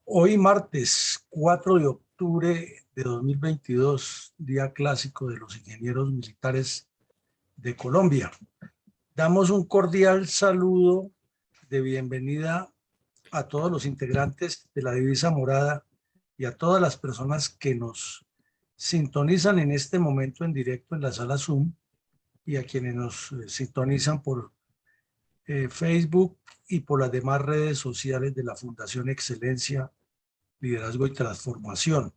Hoy martes 4 de octubre de 2022, día clásico de los ingenieros militares de Colombia. Damos un cordial saludo de bienvenida a todos los integrantes de la Divisa Morada y a todas las personas que nos sintonizan en este momento en directo en la sala Zoom y a quienes nos sintonizan por Facebook y por las demás redes sociales de la Fundación Excelencia, Liderazgo y Transformación.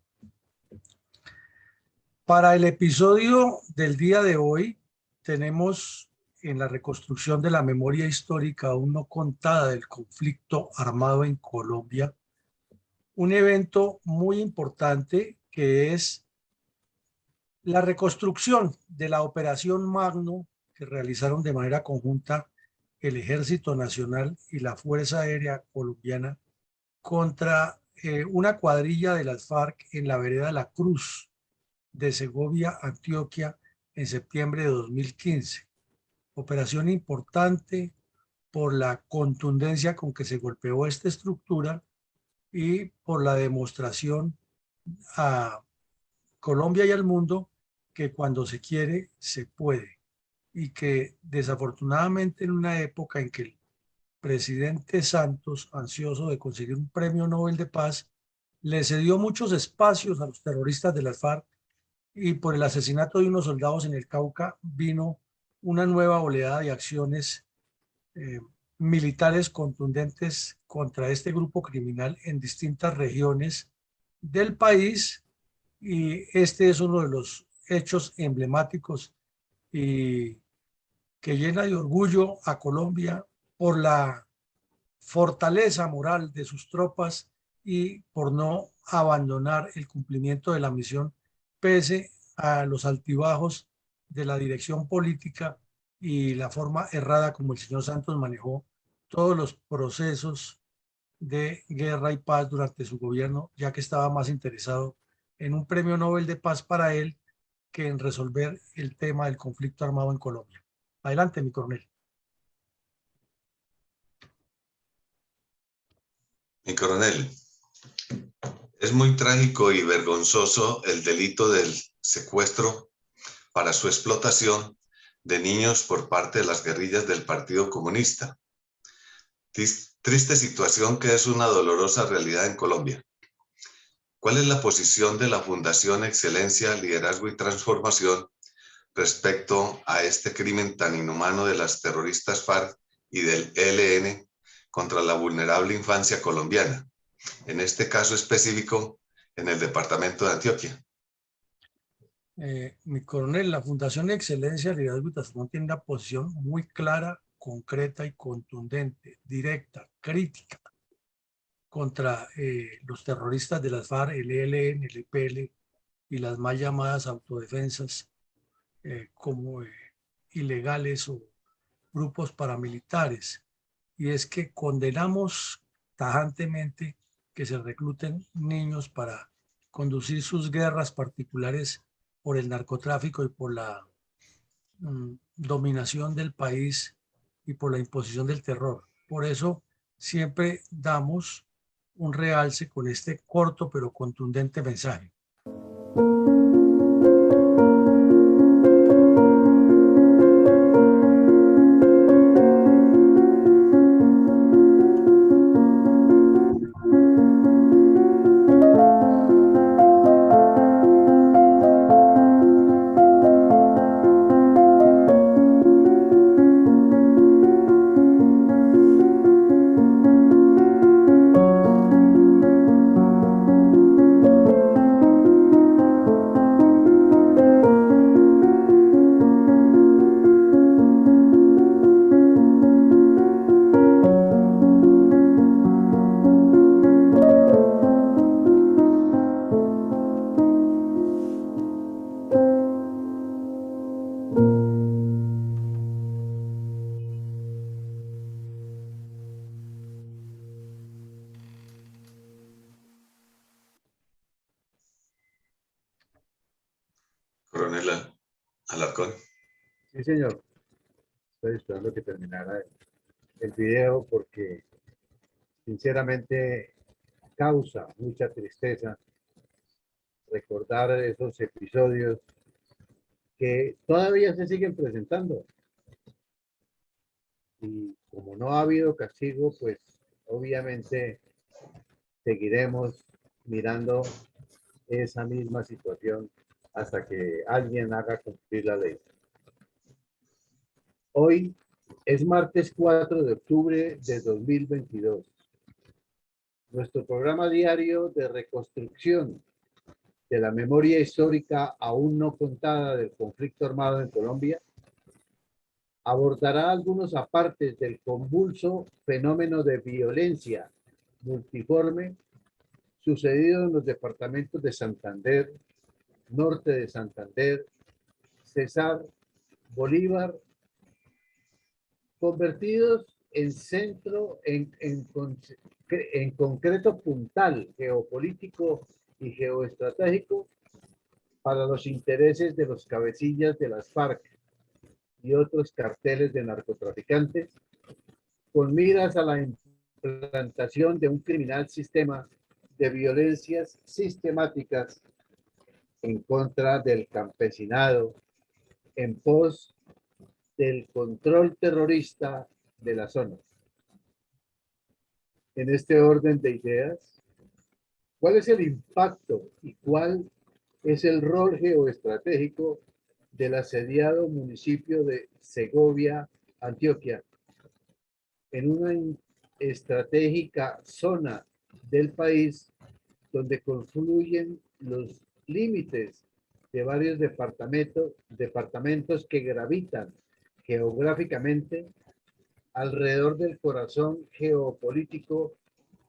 Para el episodio del día de hoy tenemos en la reconstrucción de la memoria histórica aún no contada del conflicto armado en Colombia, un evento muy importante que es la reconstrucción de la Operación Magno que realizaron de manera conjunta el Ejército Nacional y la Fuerza Aérea Colombiana contra una cuadrilla de las FARC en la vereda La Cruz de Segovia, Antioquia, en septiembre de 2015. Operación importante por la contundencia con que se golpeó esta estructura y por la demostración a Colombia y al mundo que cuando se quiere, se puede. Y que desafortunadamente en una época en que el presidente Santos, ansioso de conseguir un premio Nobel de Paz, le cedió muchos espacios a los terroristas de las FARC y por el asesinato de unos soldados en el Cauca vino una nueva oleada de acciones eh, militares contundentes contra este grupo criminal en distintas regiones del país, y este es uno de los hechos emblemáticos y que llena de orgullo a Colombia por la fortaleza moral de sus tropas y por no abandonar el cumplimiento de la misión pese a los altibajos de la dirección política y la forma errada como el señor Santos manejó todos los procesos de guerra y paz durante su gobierno, ya que estaba más interesado en un premio Nobel de Paz para él que en resolver el tema del conflicto armado en Colombia. Adelante, mi coronel. Mi coronel, es muy trágico y vergonzoso el delito del secuestro para su explotación de niños por parte de las guerrillas del Partido Comunista. Triste situación que es una dolorosa realidad en Colombia. ¿Cuál es la posición de la Fundación Excelencia, Liderazgo y Transformación respecto a este crimen tan inhumano de las terroristas FARC y del ELN contra la vulnerable infancia colombiana, en este caso específico en el departamento de Antioquia? Mi coronel, la Fundación Excelencia, Liderazgo y Transformación tiene una posición muy clara, concreta y contundente, directa, crítica contra los terroristas de las FARC, el ELN, el EPL y las mal llamadas autodefensas como ilegales o grupos paramilitares. Y es que condenamos tajantemente que se recluten niños para conducir sus guerras particulares por el narcotráfico y por la dominación del país y por la imposición del terror. Por eso siempre damos un realce con este corto pero contundente mensaje. Coronel Alarcón. Sí, señor. Estoy esperando que terminara el video porque, sinceramente, causa mucha tristeza recordar esos episodios que todavía se siguen presentando. Y como no ha habido castigo, pues obviamente seguiremos mirando esa misma situación hasta que alguien haga cumplir la ley. Hoy es martes 4 de octubre de 2022. Nuestro programa diario de reconstrucción de la memoria histórica aún no contada del conflicto armado en Colombia abordará algunos apartes del convulso fenómeno de violencia multiforme sucedido en los departamentos de Santander, Norte de Santander, Cesar, Bolívar, convertidos en centro, en concreto puntal geopolítico y geoestratégico para los intereses de los cabecillas de las FARC y otros carteles de narcotraficantes, con miras a la implantación de un criminal sistema de violencias sistemáticas en contra del campesinado, en pos del control terrorista de la zona. En este orden de ideas, ¿cuál es el impacto y cuál es el rol geoestratégico del asediado municipio de Segovia, Antioquia, en una estratégica zona del país donde confluyen los límites de varios departamentos que gravitan geográficamente alrededor del corazón geopolítico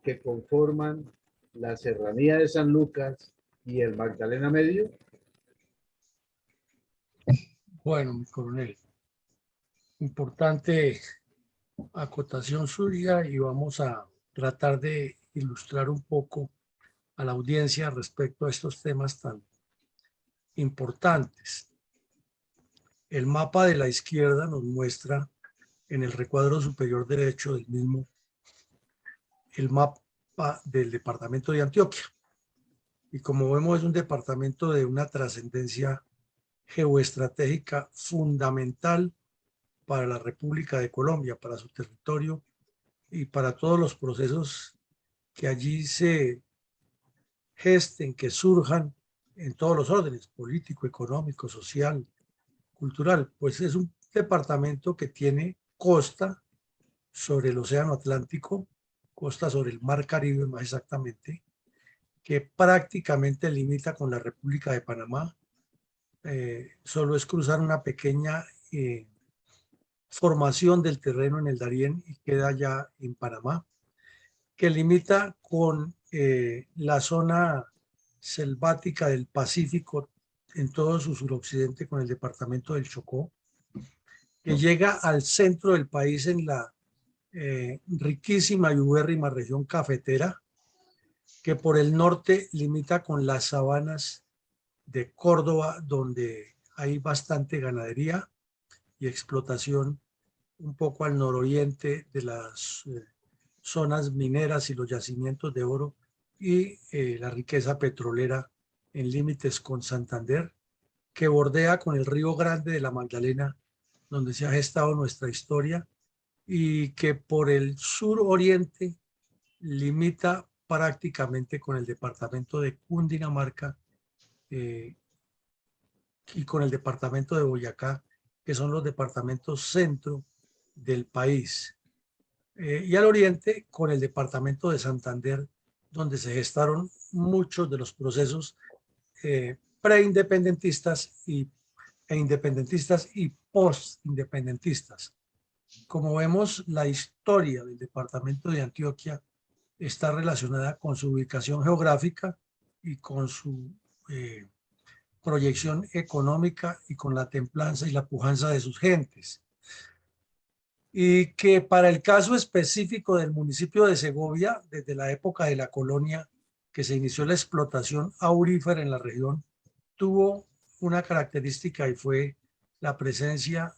que conforman la Serranía de San Lucas y el Magdalena Medio? Bueno, mi coronel, importante acotación suya y vamos a tratar de ilustrar un poco a la audiencia respecto a estos temas tan importantes. El mapa de la izquierda nos muestra en el recuadro superior derecho del mismo el mapa del departamento de Antioquia. Y como vemos, es un departamento de una trascendencia geoestratégica fundamental para la República de Colombia, para su territorio y para todos los procesos que allí se gesten, que surjan en todos los órdenes, político, económico, social, cultural. Pues es un departamento que tiene costa sobre el Océano Atlántico, costa sobre el Mar Caribe más exactamente, que prácticamente limita con la República de Panamá. Solo es cruzar una pequeña formación del terreno en el Darién y queda ya en Panamá, que limita con la zona selvática del Pacífico en todo su suroccidente con el departamento del Chocó, que llega al centro del país en la riquísima y ubérrima región cafetera, que por el norte limita con las sabanas de Córdoba, donde hay bastante ganadería y explotación un poco al nororiente de las zonas mineras y los yacimientos de oro y la riqueza petrolera en límites con Santander, que bordea con el río Grande de la Magdalena, donde se ha gestado nuestra historia, y que por el suroriente limita prácticamente con el departamento de Cundinamarca y con el departamento de Boyacá, que son los departamentos centro del país. Y al oriente con el departamento de Santander, donde se gestaron muchos de los procesos preindependentistas e independentistas y postindependentistas. Como vemos, la historia del departamento de Antioquia está relacionada con su ubicación geográfica y con su proyección económica y con la templanza y la pujanza de sus gentes. Y que para el caso específico del municipio de Segovia, desde la época de la colonia que se inició la explotación aurífera en la región, tuvo una característica y fue la presencia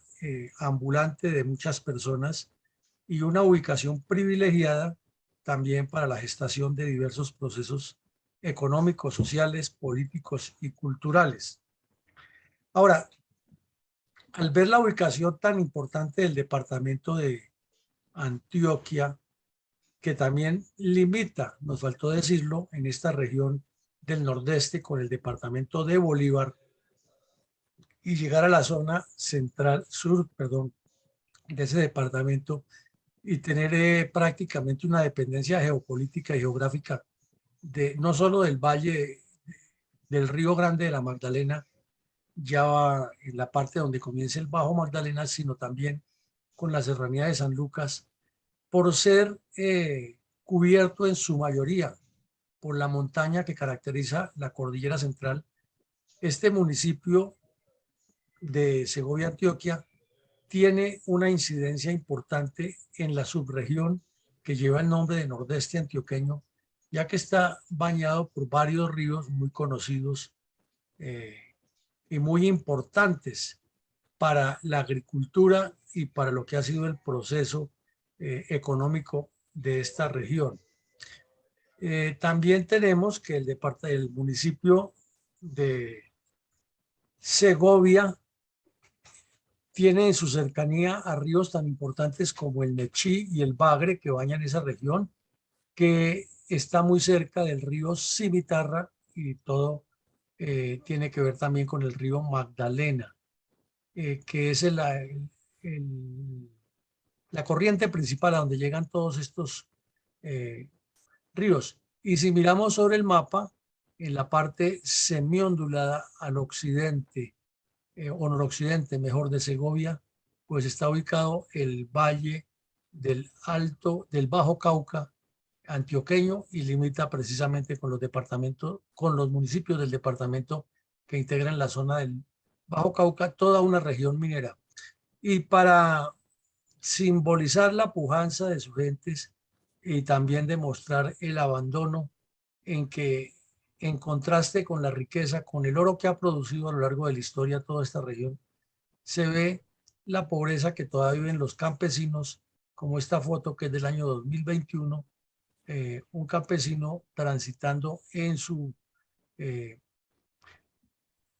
ambulante de muchas personas y una ubicación privilegiada también para la gestación de diversos procesos económicos, sociales, políticos y culturales. Ahora, al ver la ubicación tan importante del departamento de Antioquia, que también limita, nos faltó decirlo, en esta región del nordeste con el departamento de Bolívar y llegar a la zona central, sur, perdón, de ese departamento y tener prácticamente una dependencia geopolítica y geográfica de no solo del valle del Río Grande de la Magdalena, ya en la parte donde comienza el Bajo Magdalena, sino también con la serranía de San Lucas, por ser cubierto en su mayoría por la montaña que caracteriza la cordillera central. Este municipio de Segovia, Antioquia, tiene una incidencia importante en la subregión que lleva el nombre de Nordeste Antioqueño, ya que está bañado por varios ríos muy conocidos y muy importantes para la agricultura y para lo que ha sido el proceso económico de esta región. También tenemos que el municipio de Segovia tiene en su cercanía a ríos tan importantes como el Nechí y el Bagre, que bañan esa región, que está muy cerca del río Cimitarra, y todo tiene que ver también con el río Magdalena, que es la corriente principal a donde llegan todos estos ríos. Y si miramos sobre el mapa, en la parte semiondulada al occidente, o noroccidente, mejor, de Segovia, pues está ubicado el valle del Bajo Cauca antioqueño y limita precisamente con los departamentos, con los municipios del departamento que integran la zona del Bajo Cauca, toda una región minera. Y para simbolizar la pujanza de sus gentes y también demostrar el abandono en que, en contraste con la riqueza, con el oro que ha producido a lo largo de la historia toda esta región, se ve la pobreza que todavía viven los campesinos, como esta foto que es del año 2021, un campesino transitando en su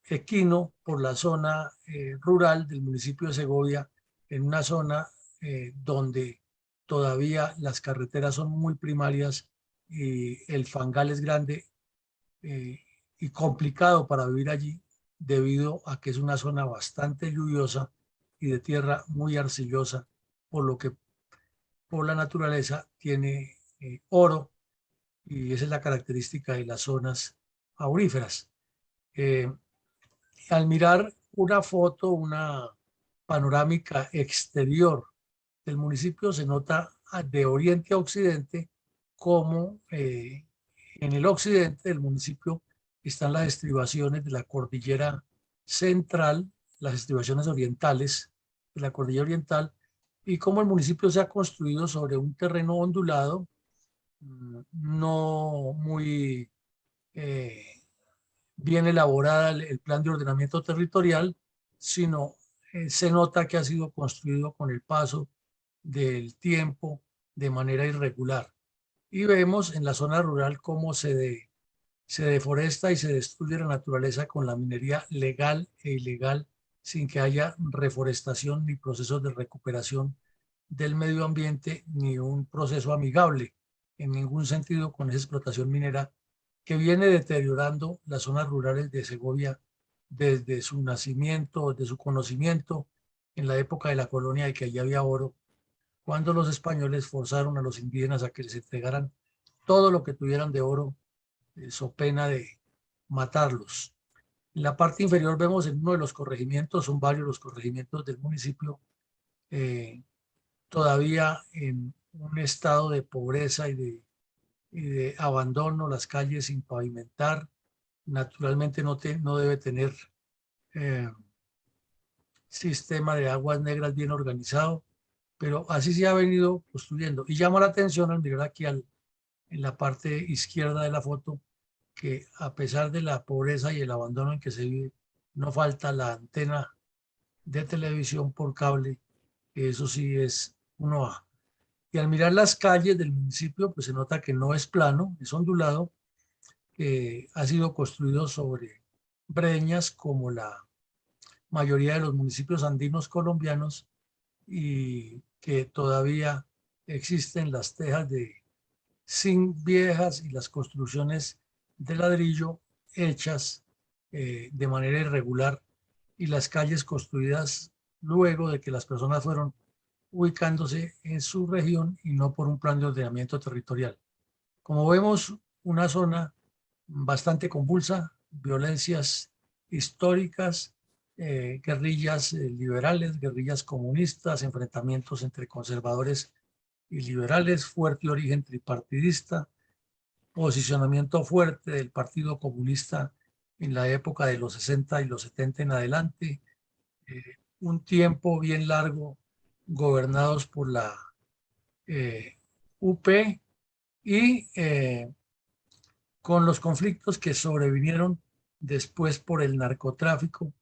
equino por la zona rural del municipio de Segovia, en una zona donde todavía las carreteras son muy primarias y el fangal es grande y complicado para vivir allí, debido a que es una zona bastante lluviosa y de tierra muy arcillosa, por lo que por la naturaleza tiene oro, y esa es la característica de las zonas auríferas. Al mirar una foto, una panorámica exterior del municipio, se nota de oriente a occidente como en el occidente del municipio están las estribaciones de la cordillera central, las estribaciones orientales de la cordillera oriental, y cómo el municipio se ha construido sobre un terreno ondulado, no muy bien elaborada el plan de ordenamiento territorial, sino se nota que ha sido construido con el paso del tiempo de manera irregular. Y vemos en la zona rural cómo se deforesta y se destruye la naturaleza con la minería legal e ilegal, sin que haya reforestación ni procesos de recuperación del medio ambiente, ni un proceso amigable en ningún sentido con esa explotación minera que viene deteriorando las zonas rurales de Segovia desde su nacimiento, desde su conocimiento en la época de la colonia, de que allí había oro, cuando los españoles forzaron a los indígenas a que les entregaran todo lo que tuvieran de oro, so pena de matarlos. En la parte inferior vemos en uno de los corregimientos, son varios los corregimientos del municipio, todavía en un estado de pobreza y de abandono, las calles sin pavimentar. Naturalmente no debe tener sistema de aguas negras bien organizado, pero así se ha venido construyendo. Y llama la atención al mirar aquí en la parte izquierda de la foto, que a pesar de la pobreza y el abandono en que se vive, no falta la antena de televisión por cable, que eso sí es uno A. Y al mirar las calles del municipio, pues se nota que no es plano, es ondulado, que ha sido construido sobre breñas como la mayoría de los municipios andinos colombianos y que todavía existen las tejas de zinc viejas y las construcciones de ladrillo hechas de manera irregular y las calles construidas luego de que las personas fueron ubicándose en su región y no por un plan de ordenamiento territorial. Como vemos, una zona bastante convulsa, violencias históricas, guerrillas liberales, guerrillas comunistas, enfrentamientos entre conservadores y liberales, fuerte origen tripartidista, posicionamiento fuerte del Partido Comunista en la época de los 60 y los 70 en adelante, un tiempo bien largo gobernados por la UP y con los conflictos que sobrevinieron después por el narcotráfico.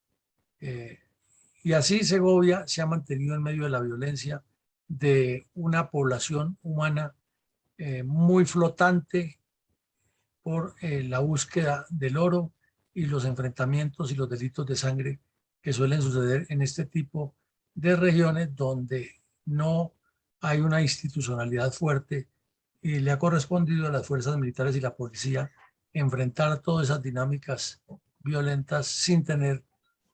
Y así Segovia se ha mantenido en medio de la violencia de una población humana muy flotante por la búsqueda del oro y los enfrentamientos y los delitos de sangre que suelen suceder en este tipo de regiones donde no hay una institucionalidad fuerte y le ha correspondido a las fuerzas militares y la policía enfrentar todas esas dinámicas violentas sin tener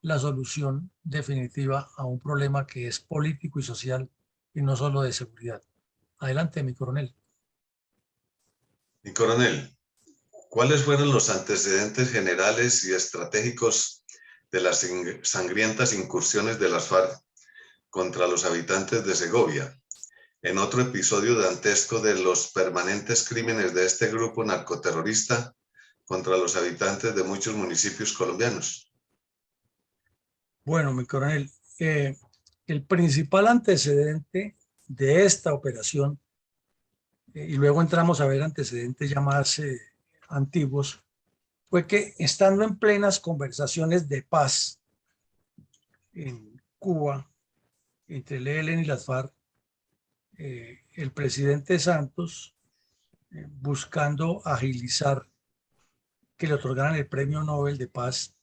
la solución definitiva a un problema que es político y social y no solo de seguridad. Adelante, mi coronel. Mi coronel, ¿cuáles fueron los antecedentes generales y estratégicos de las sangrientas incursiones de las FARC contra los habitantes de Segovia? En otro episodio dantesco de los permanentes crímenes de este grupo narcoterrorista contra los habitantes de muchos municipios colombianos. Bueno, mi coronel, el principal antecedente de esta operación, y luego entramos a ver antecedentes ya más antiguos, fue que estando en plenas conversaciones de paz en Cuba, entre el ELN y las FARC, el presidente Santos, buscando agilizar que le otorgaran el Premio Nobel de Paz,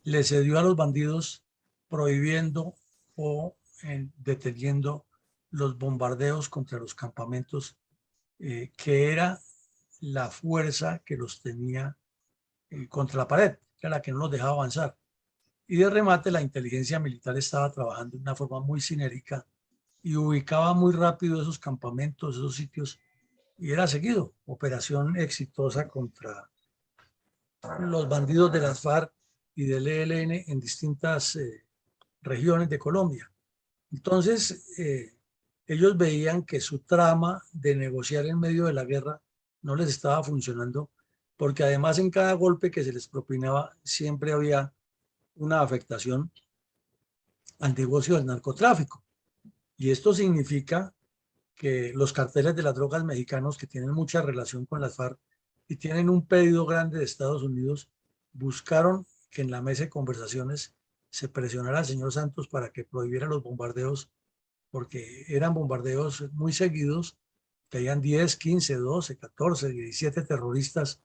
le cedió a los bandidos prohibiendo o deteniendo los bombardeos contra los campamentos, que era la fuerza que los tenía contra la pared, que era la que no los dejaba avanzar. Y de remate, la inteligencia militar estaba trabajando de una forma muy sinérgica y ubicaba muy rápido esos campamentos, esos sitios, y era seguido. Operación exitosa contra los bandidos de las FARC y del ELN en distintas regiones de Colombia. Entonces, ellos veían que su trama de negociar en medio de la guerra no les estaba funcionando, porque además en cada golpe que se les propinaba siempre había una afectación al negocio del narcotráfico. Y esto significa que los carteles de las drogas mexicanos, que tienen mucha relación con las FARC y tienen un pedido grande de Estados Unidos, buscaron que en la mesa de conversaciones se presionara al señor Santos para que prohibiera los bombardeos, porque eran bombardeos muy seguidos, que hayan 10, 15, 12, 14, 17 terroristas,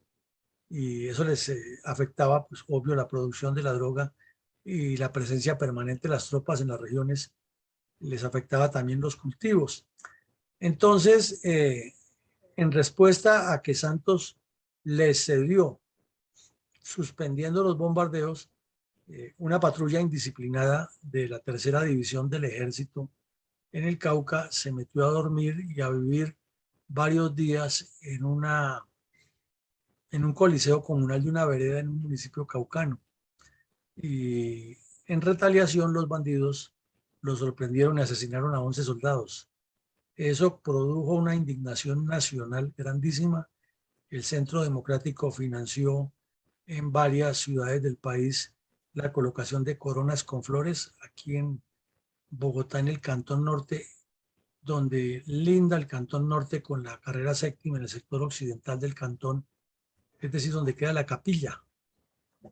y eso les afectaba, pues obvio, la producción de la droga y la presencia permanente de las tropas en las regiones, les afectaba también los cultivos. Entonces, en respuesta a que Santos les cedió, suspendiendo los bombardeos, una patrulla indisciplinada de la tercera división del ejército en el Cauca se metió a dormir y a vivir varios días en un coliseo comunal de una vereda en un municipio caucano. Y en retaliación los bandidos los sorprendieron y asesinaron a 11 soldados. Eso produjo una indignación nacional grandísima. El Centro Democrático financió en varias ciudades del país la colocación de coronas con flores. Aquí en Bogotá, en el Cantón Norte, donde linda el Cantón Norte con la carrera séptima en el sector occidental del cantón, es decir, donde queda la capilla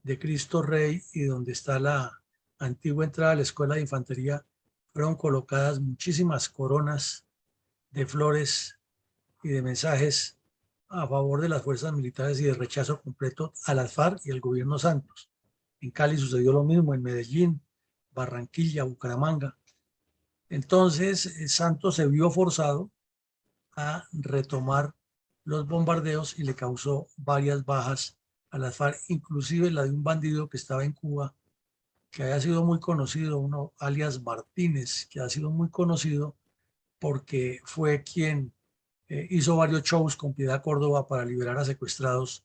de Cristo Rey y donde está la antigua entrada a la Escuela de Infantería, fueron colocadas muchísimas coronas de flores y de mensajes a favor de las fuerzas militares y de rechazo completo a las FARC y al gobierno Santos. En Cali sucedió lo mismo, en Medellín, Barranquilla, Bucaramanga. Entonces, Santos se vio forzado a retomar los bombardeos y le causó varias bajas a las FARC, inclusive la de un bandido que estaba en Cuba, que había sido muy conocido, uno alias Martínez, que ha sido muy conocido porque fue quien hizo varios shows con Piedad Córdoba para liberar a secuestrados,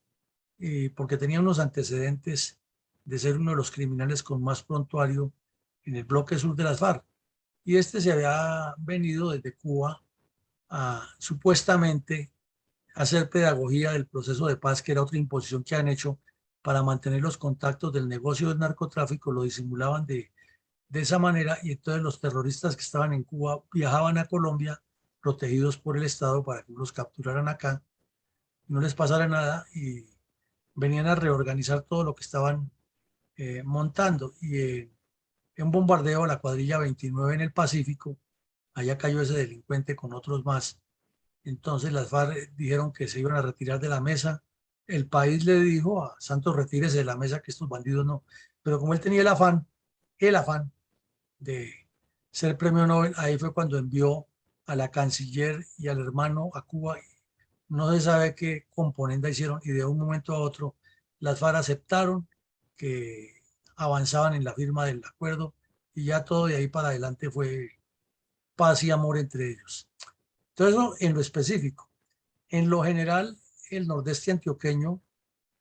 porque tenía unos antecedentes de ser uno de los criminales con más prontuario en el bloque sur de las FARC. Y este se había venido desde Cuba a supuestamente hacer pedagogía del proceso de paz, que era otra imposición que han hecho para mantener los contactos del negocio del narcotráfico, lo disimulaban de esa manera, y entonces los terroristas que estaban en Cuba viajaban a Colombia protegidos por el Estado para que los capturaran acá, no les pasara nada y venían a reorganizar todo lo que estaban montando. Y en un bombardeo a la cuadrilla 29 en el Pacífico, allá cayó ese delincuente con otros más. Entonces las FARC dijeron que se iban a retirar de la mesa. El país le dijo a Santos, retírese de la mesa, que estos bandidos no. Pero como él tenía el afán de ser premio Nobel, ahí fue cuando envió a la canciller y al hermano a Cuba. No se sabe qué componenda hicieron y de un momento a otro las FARC aceptaron que avanzaban en la firma del acuerdo y ya todo de ahí para adelante fue paz y amor entre ellos. Entonces, eso en lo específico. En lo general, el nordeste antioqueño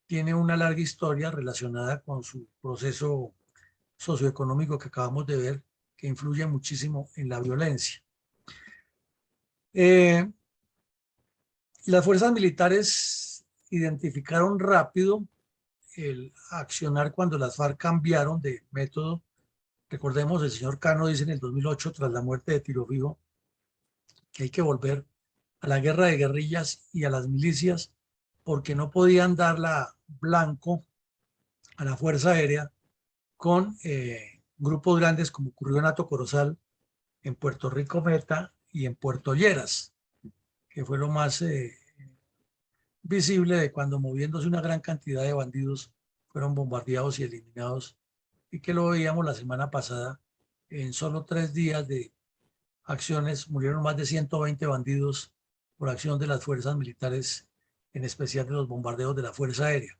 tiene una larga historia relacionada con su proceso socioeconómico que acabamos de ver, que influye muchísimo en la violencia. Las fuerzas militares identificaron rápido el accionar cuando las FARC cambiaron de método. Recordemos, el señor Cano dice en el 2008, tras la muerte de Tiro Fijo, que hay que volver a la guerra de guerrillas y a las milicias porque no podían darla blanco a la Fuerza Aérea con grupos grandes como ocurrió en Hato Corozal, en Puerto Rico Meta y en Puerto Lleras, que fue lo más visible de cuando moviéndose una gran cantidad de bandidos fueron bombardeados y eliminados, y que lo veíamos la semana pasada. En solo 3 días de acciones murieron más de 120 bandidos por acción de las fuerzas militares, en especial de los bombardeos de la Fuerza Aérea.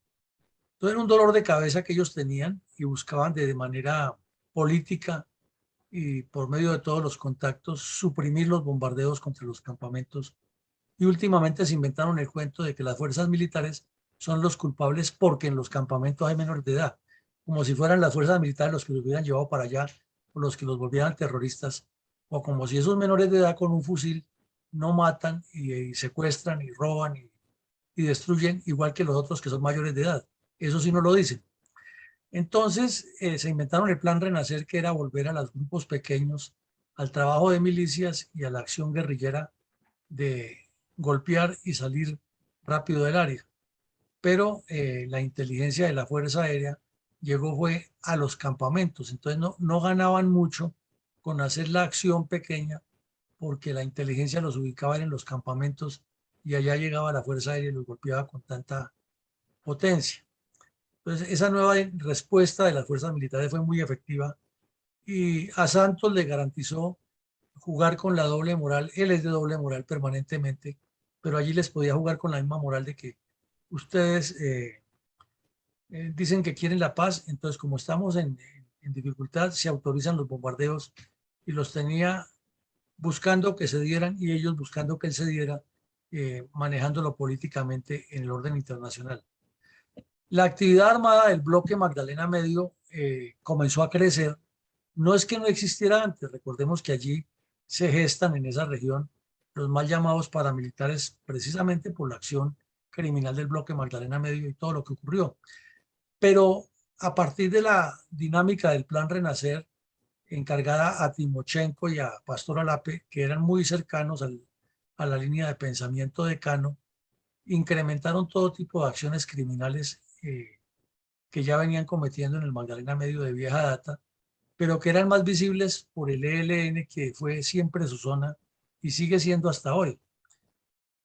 Entonces era un dolor de cabeza que ellos tenían y buscaban de manera política y por medio de todos los contactos suprimir los bombardeos contra los campamentos. Y últimamente se inventaron el cuento de que las fuerzas militares son los culpables porque en los campamentos hay menores de edad, como si fueran las fuerzas militares los que los hubieran llevado para allá o los que los volvieran terroristas, o como si esos menores de edad con un fusil no matan y secuestran y roban y destruyen igual que los otros que son mayores de edad. Eso sí no lo dicen. Entonces se inventaron el plan Renacer, que era volver a los grupos pequeños, al trabajo de milicias y a la acción guerrillera de golpear y salir rápido del área. Pero la inteligencia de la Fuerza Aérea llegó fue a los campamentos. Entonces no ganaban mucho con hacer la acción pequeña porque la inteligencia los ubicaba en los campamentos y allá llegaba la Fuerza Aérea y los golpeaba con tanta potencia. Entonces, esa nueva respuesta de las fuerzas militares fue muy efectiva y a Santos le garantizó jugar con la doble moral. Él es de doble moral permanentemente, pero allí les podía jugar con la misma moral de que ustedes dicen que quieren la paz, entonces como estamos en dificultad, se autorizan los bombardeos y los tenía buscando que se dieran y ellos buscando que él se diera, manejándolo políticamente en el orden internacional. La actividad armada del bloque Magdalena Medio comenzó a crecer. No es que no existiera antes, recordemos que allí se gestan en esa región los mal llamados paramilitares precisamente por la acción criminal del bloque Magdalena Medio y todo lo que ocurrió. Pero a partir de la dinámica del Plan Renacer, encargada a Timochenko y a Pastor Alape, que eran muy cercanos a la línea de pensamiento de Cano, incrementaron todo tipo de acciones criminales que ya venían cometiendo en el Magdalena Medio de vieja data, pero que eran más visibles por el ELN, que fue siempre su zona y sigue siendo hasta hoy.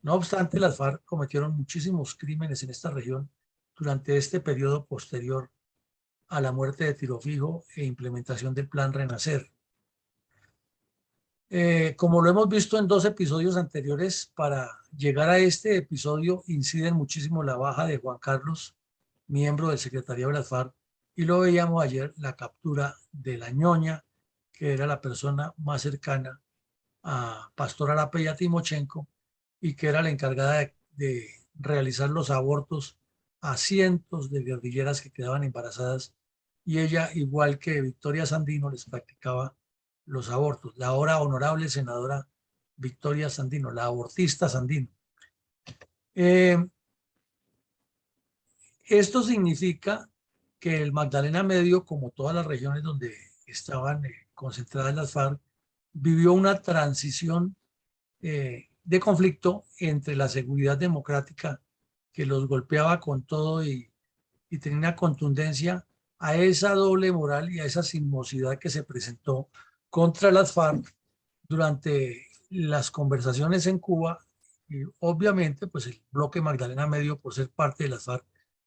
No obstante, las FARC cometieron muchísimos crímenes en esta región durante este periodo posterior a la muerte de Tiro Fijo e implementación del Plan Renacer. Como lo hemos visto en 2 episodios anteriores, para llegar a este episodio inciden muchísimo la baja de Juan Carlos, miembro del secretariado de las FARC, y lo veíamos ayer, la captura de la ñoña, que era la persona más cercana a Pastor Arape y a Timochenko, y que era la encargada de realizar los abortos a cientos de guerrilleras que quedaban embarazadas, y ella, igual que Victoria Sandino, les practicaba los abortos. La ahora honorable senadora Victoria Sandino, la abortista Sandino. Esto significa que el Magdalena Medio, como todas las regiones donde estaban concentradas las FARC, vivió una transición de conflicto entre la seguridad democrática que los golpeaba con todo y tenía una contundencia, a esa doble moral y a esa sismosidad que se presentó contra las FARC durante las conversaciones en Cuba. Y obviamente pues el bloque Magdalena Medio, por ser parte de las FARC,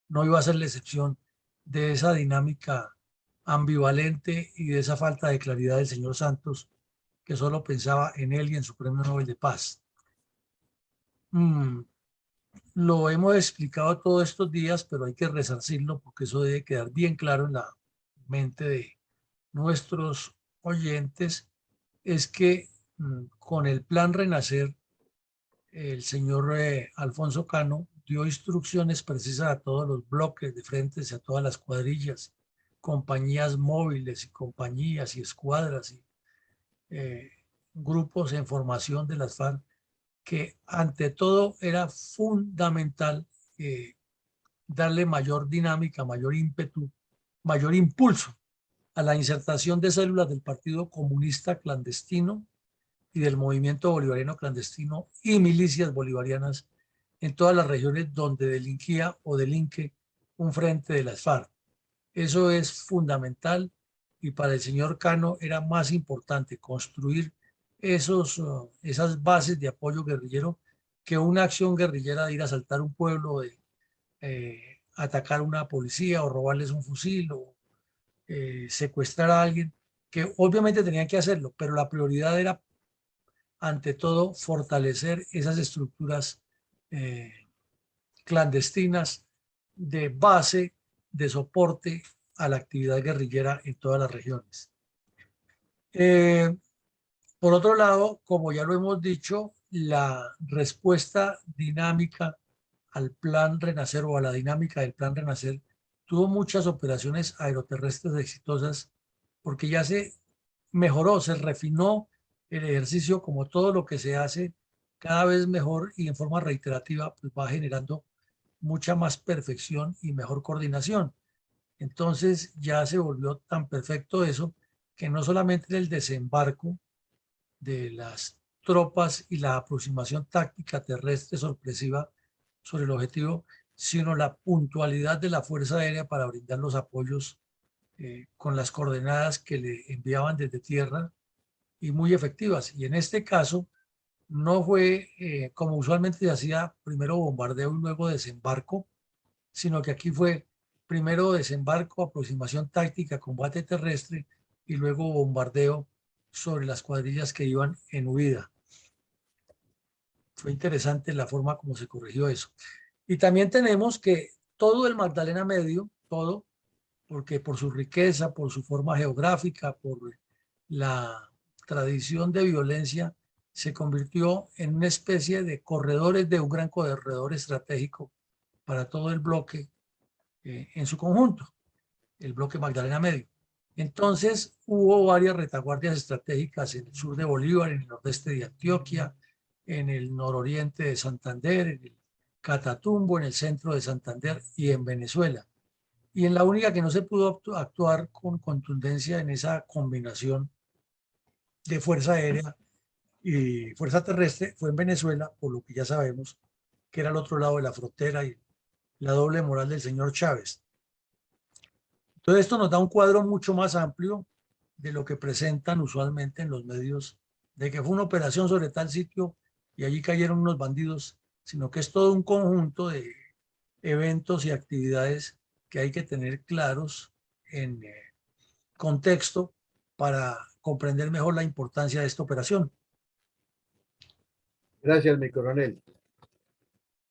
no iba a ser la excepción de esa dinámica ambivalente y de esa falta de claridad del señor Santos, que solo pensaba en él y en su premio Nobel de Paz. Lo hemos explicado todos estos días, pero hay que resarcirlo porque eso debe quedar bien claro en la mente de nuestros oyentes. Es que con el Plan Renacer, el señor Alfonso Cano dio instrucciones precisas a todos los bloques de frentes, a todas las cuadrillas, compañías móviles y compañías y escuadras y grupos en formación de las FARC, que ante todo era fundamental darle mayor dinámica, mayor ímpetu, mayor impulso a la insertación de células del Partido Comunista Clandestino y del Movimiento Bolivariano Clandestino y milicias bolivarianas en todas las regiones donde delinquía o delinque un frente de las FARC. Eso es fundamental, y para el señor Cano era más importante construir esas bases de apoyo guerrillero que una acción guerrillera de ir a asaltar un pueblo, de atacar una policía o robarles un fusil o secuestrar a alguien, que obviamente tenían que hacerlo, pero la prioridad era ante todo fortalecer esas estructuras clandestinas de base, de soporte a la actividad guerrillera en todas las regiones. Por otro lado, como ya lo hemos dicho, la respuesta dinámica al Plan Renacer o a la dinámica del Plan Renacer tuvo muchas operaciones aeroterrestres exitosas porque ya se mejoró, se refinó el ejercicio, como todo lo que se hace cada vez mejor y en forma reiterativa, pues va generando mucha más perfección y mejor coordinación. Entonces ya se volvió tan perfecto eso que no solamente el desembarco de las tropas y la aproximación táctica terrestre sorpresiva sobre el objetivo, sino la puntualidad de la Fuerza Aérea para brindar los apoyos con las coordenadas que le enviaban desde tierra, y muy efectivas. Y en este caso no fue como usualmente se hacía, primero bombardeo y luego desembarco, sino que aquí fue primero desembarco, aproximación táctica, combate terrestre y luego bombardeo sobre las cuadrillas que iban en huida. Fue interesante la forma como se corrigió eso. Y también tenemos que todo el Magdalena Medio, todo, porque por su riqueza, por su forma geográfica, por la tradición de violencia, se convirtió en una especie de corredores, de un gran corredor estratégico para todo el bloque en su conjunto, el bloque Magdalena Medio. Entonces hubo varias retaguardias estratégicas en el sur de Bolívar, en el nordeste de Antioquia, en el nororiente de Santander, en el Catatumbo, en el centro de Santander y en Venezuela. Y en la única que no se pudo actuar con contundencia en esa combinación de fuerza aérea y fuerza terrestre fue en Venezuela, por lo que ya sabemos que era al otro lado de la frontera y la doble moral del señor Chávez. Entonces esto nos da un cuadro mucho más amplio de lo que presentan usualmente en los medios de que fue una operación sobre tal sitio y allí cayeron unos bandidos, sino que es todo un conjunto de eventos y actividades que hay que tener claros en contexto para comprender mejor la importancia de esta operación. Gracias, mi coronel.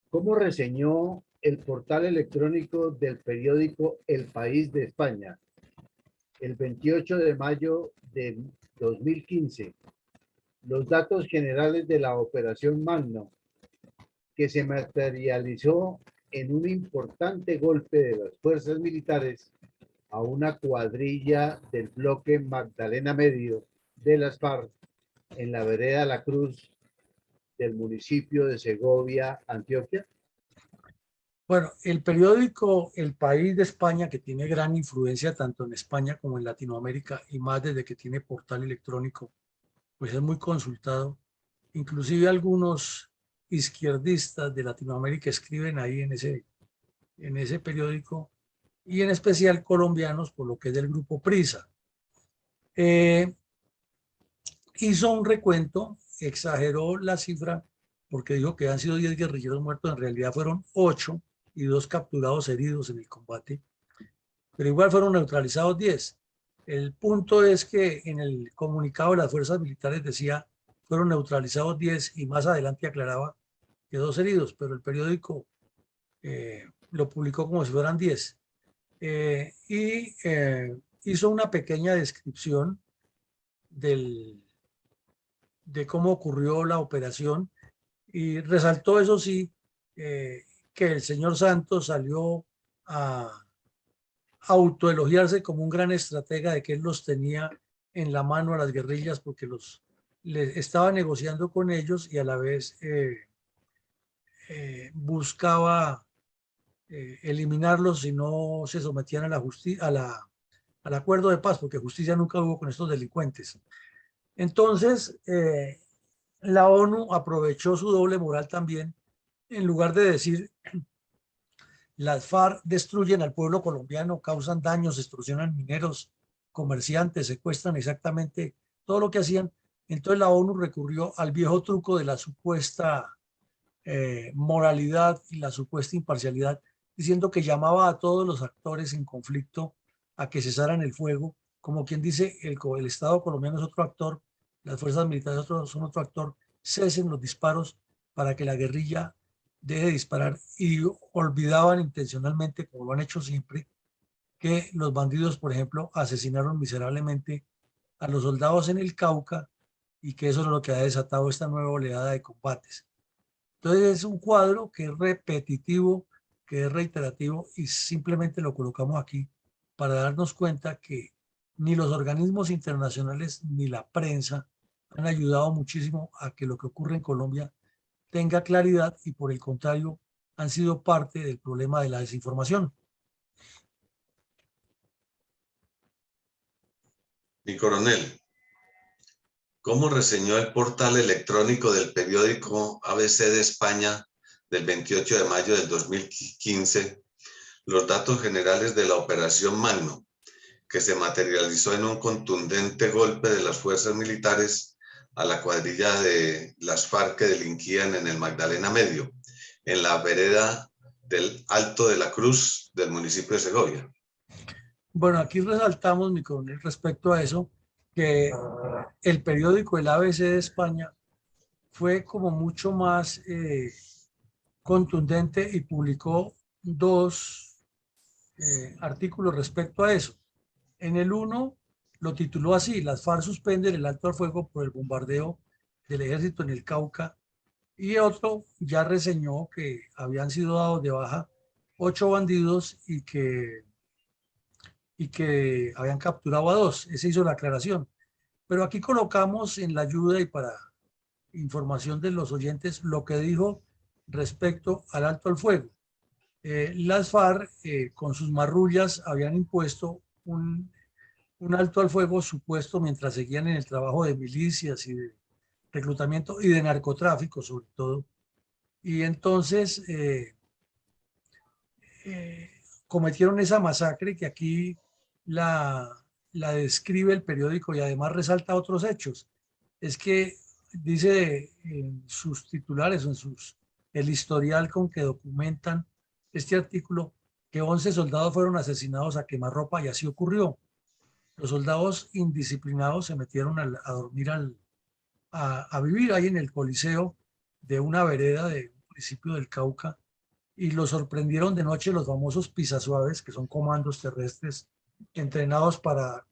¿Cómo reseñó el portal electrónico del periódico El País de España el 28 de mayo de 2015 los datos generales de la Operación Magno, que se materializó en un importante golpe de las fuerzas militares a una cuadrilla del bloque Magdalena Medio de las FARC en la vereda La Cruz del municipio de Segovia, Antioquia? Bueno, el periódico El País de España, que tiene gran influencia tanto en España como en Latinoamérica, y más desde que tiene portal electrónico, pues es muy consultado. Inclusive algunos izquierdistas de Latinoamérica escriben ahí en ese periódico, y en especial colombianos, por lo que es del grupo Prisa. Hizo un recuento, exageró la cifra, porque dijo que han sido 10 guerrilleros muertos, en realidad fueron 8 y 2 capturados heridos en el combate, pero igual fueron neutralizados 10. El punto es que en el comunicado de las fuerzas militares decía fueron neutralizados 10 y más adelante aclaraba que 2 heridos, pero el periódico lo publicó como si fueran 10. Hizo una pequeña descripción de cómo ocurrió la operación y resaltó, eso sí, que el señor Santos salió a autoelogiarse como un gran estratega, de que él los tenía en la mano a las guerrillas porque les estaba negociando con ellos y a la vez buscaba eliminarlos si no se sometían a la justicia, al acuerdo de paz, porque justicia nunca hubo con estos delincuentes. Entonces, la ONU aprovechó su doble moral también, en lugar de decir las FARC destruyen al pueblo colombiano, causan daños, extorsionan mineros, comerciantes, secuestran, exactamente todo lo que hacían. Entonces la ONU recurrió al viejo truco de la supuesta moralidad y la supuesta imparcialidad, diciendo que llamaba a todos los actores en conflicto a que cesaran el fuego, como quien dice, el Estado colombiano es otro actor, las fuerzas militares son otro actor, cesen los disparos para que la guerrilla deje de disparar, y olvidaban intencionalmente, como lo han hecho siempre, que los bandidos, por ejemplo, asesinaron miserablemente a los soldados en el Cauca, y que eso es lo que ha desatado esta nueva oleada de combates. Entonces es un cuadro que es repetitivo, que es reiterativo, y simplemente lo colocamos aquí para darnos cuenta que ni los organismos internacionales ni la prensa han ayudado muchísimo a que lo que ocurre en Colombia tenga claridad, y por el contrario han sido parte del problema de la desinformación. Mi coronel, ¿cómo reseñó el portal electrónico del periódico ABC de España del 28 de mayo del 2015 los datos generales de la Operación Magno, que se materializó en un contundente golpe de las fuerzas militares a la cuadrilla de las FARC que delinquían en el Magdalena Medio, en la vereda del Alto de la Cruz del municipio de Segovia? Bueno, aquí resaltamos, mi coronel, respecto a eso, que el periódico El ABC de España fue como mucho más contundente y publicó 2 artículos respecto a eso. En el uno lo tituló así: las FARC suspenden el alto al fuego por el bombardeo del ejército en el Cauca, y otro ya reseñó que habían sido dados de baja 8 bandidos y que habían capturado a 2. Ese hizo la aclaración. Pero aquí colocamos en la ayuda y para información de los oyentes lo que dijo respecto al alto al fuego. Las FARC, con sus marrullas, habían impuesto un alto al fuego supuesto mientras seguían en el trabajo de milicias y de reclutamiento y de narcotráfico sobre todo. Y entonces cometieron esa masacre que aquí la describe el periódico, y además resalta otros hechos. es que dice en sus titulares, el historial con que documentan este artículo, que 11 soldados fueron asesinados a quemarropa y así ocurrió. Los soldados indisciplinados se metieron a dormir, a vivir ahí en el Coliseo de una vereda de un municipio del Cauca y los sorprendieron de noche los famosos pisasuaves, que son comandos terrestres entrenados para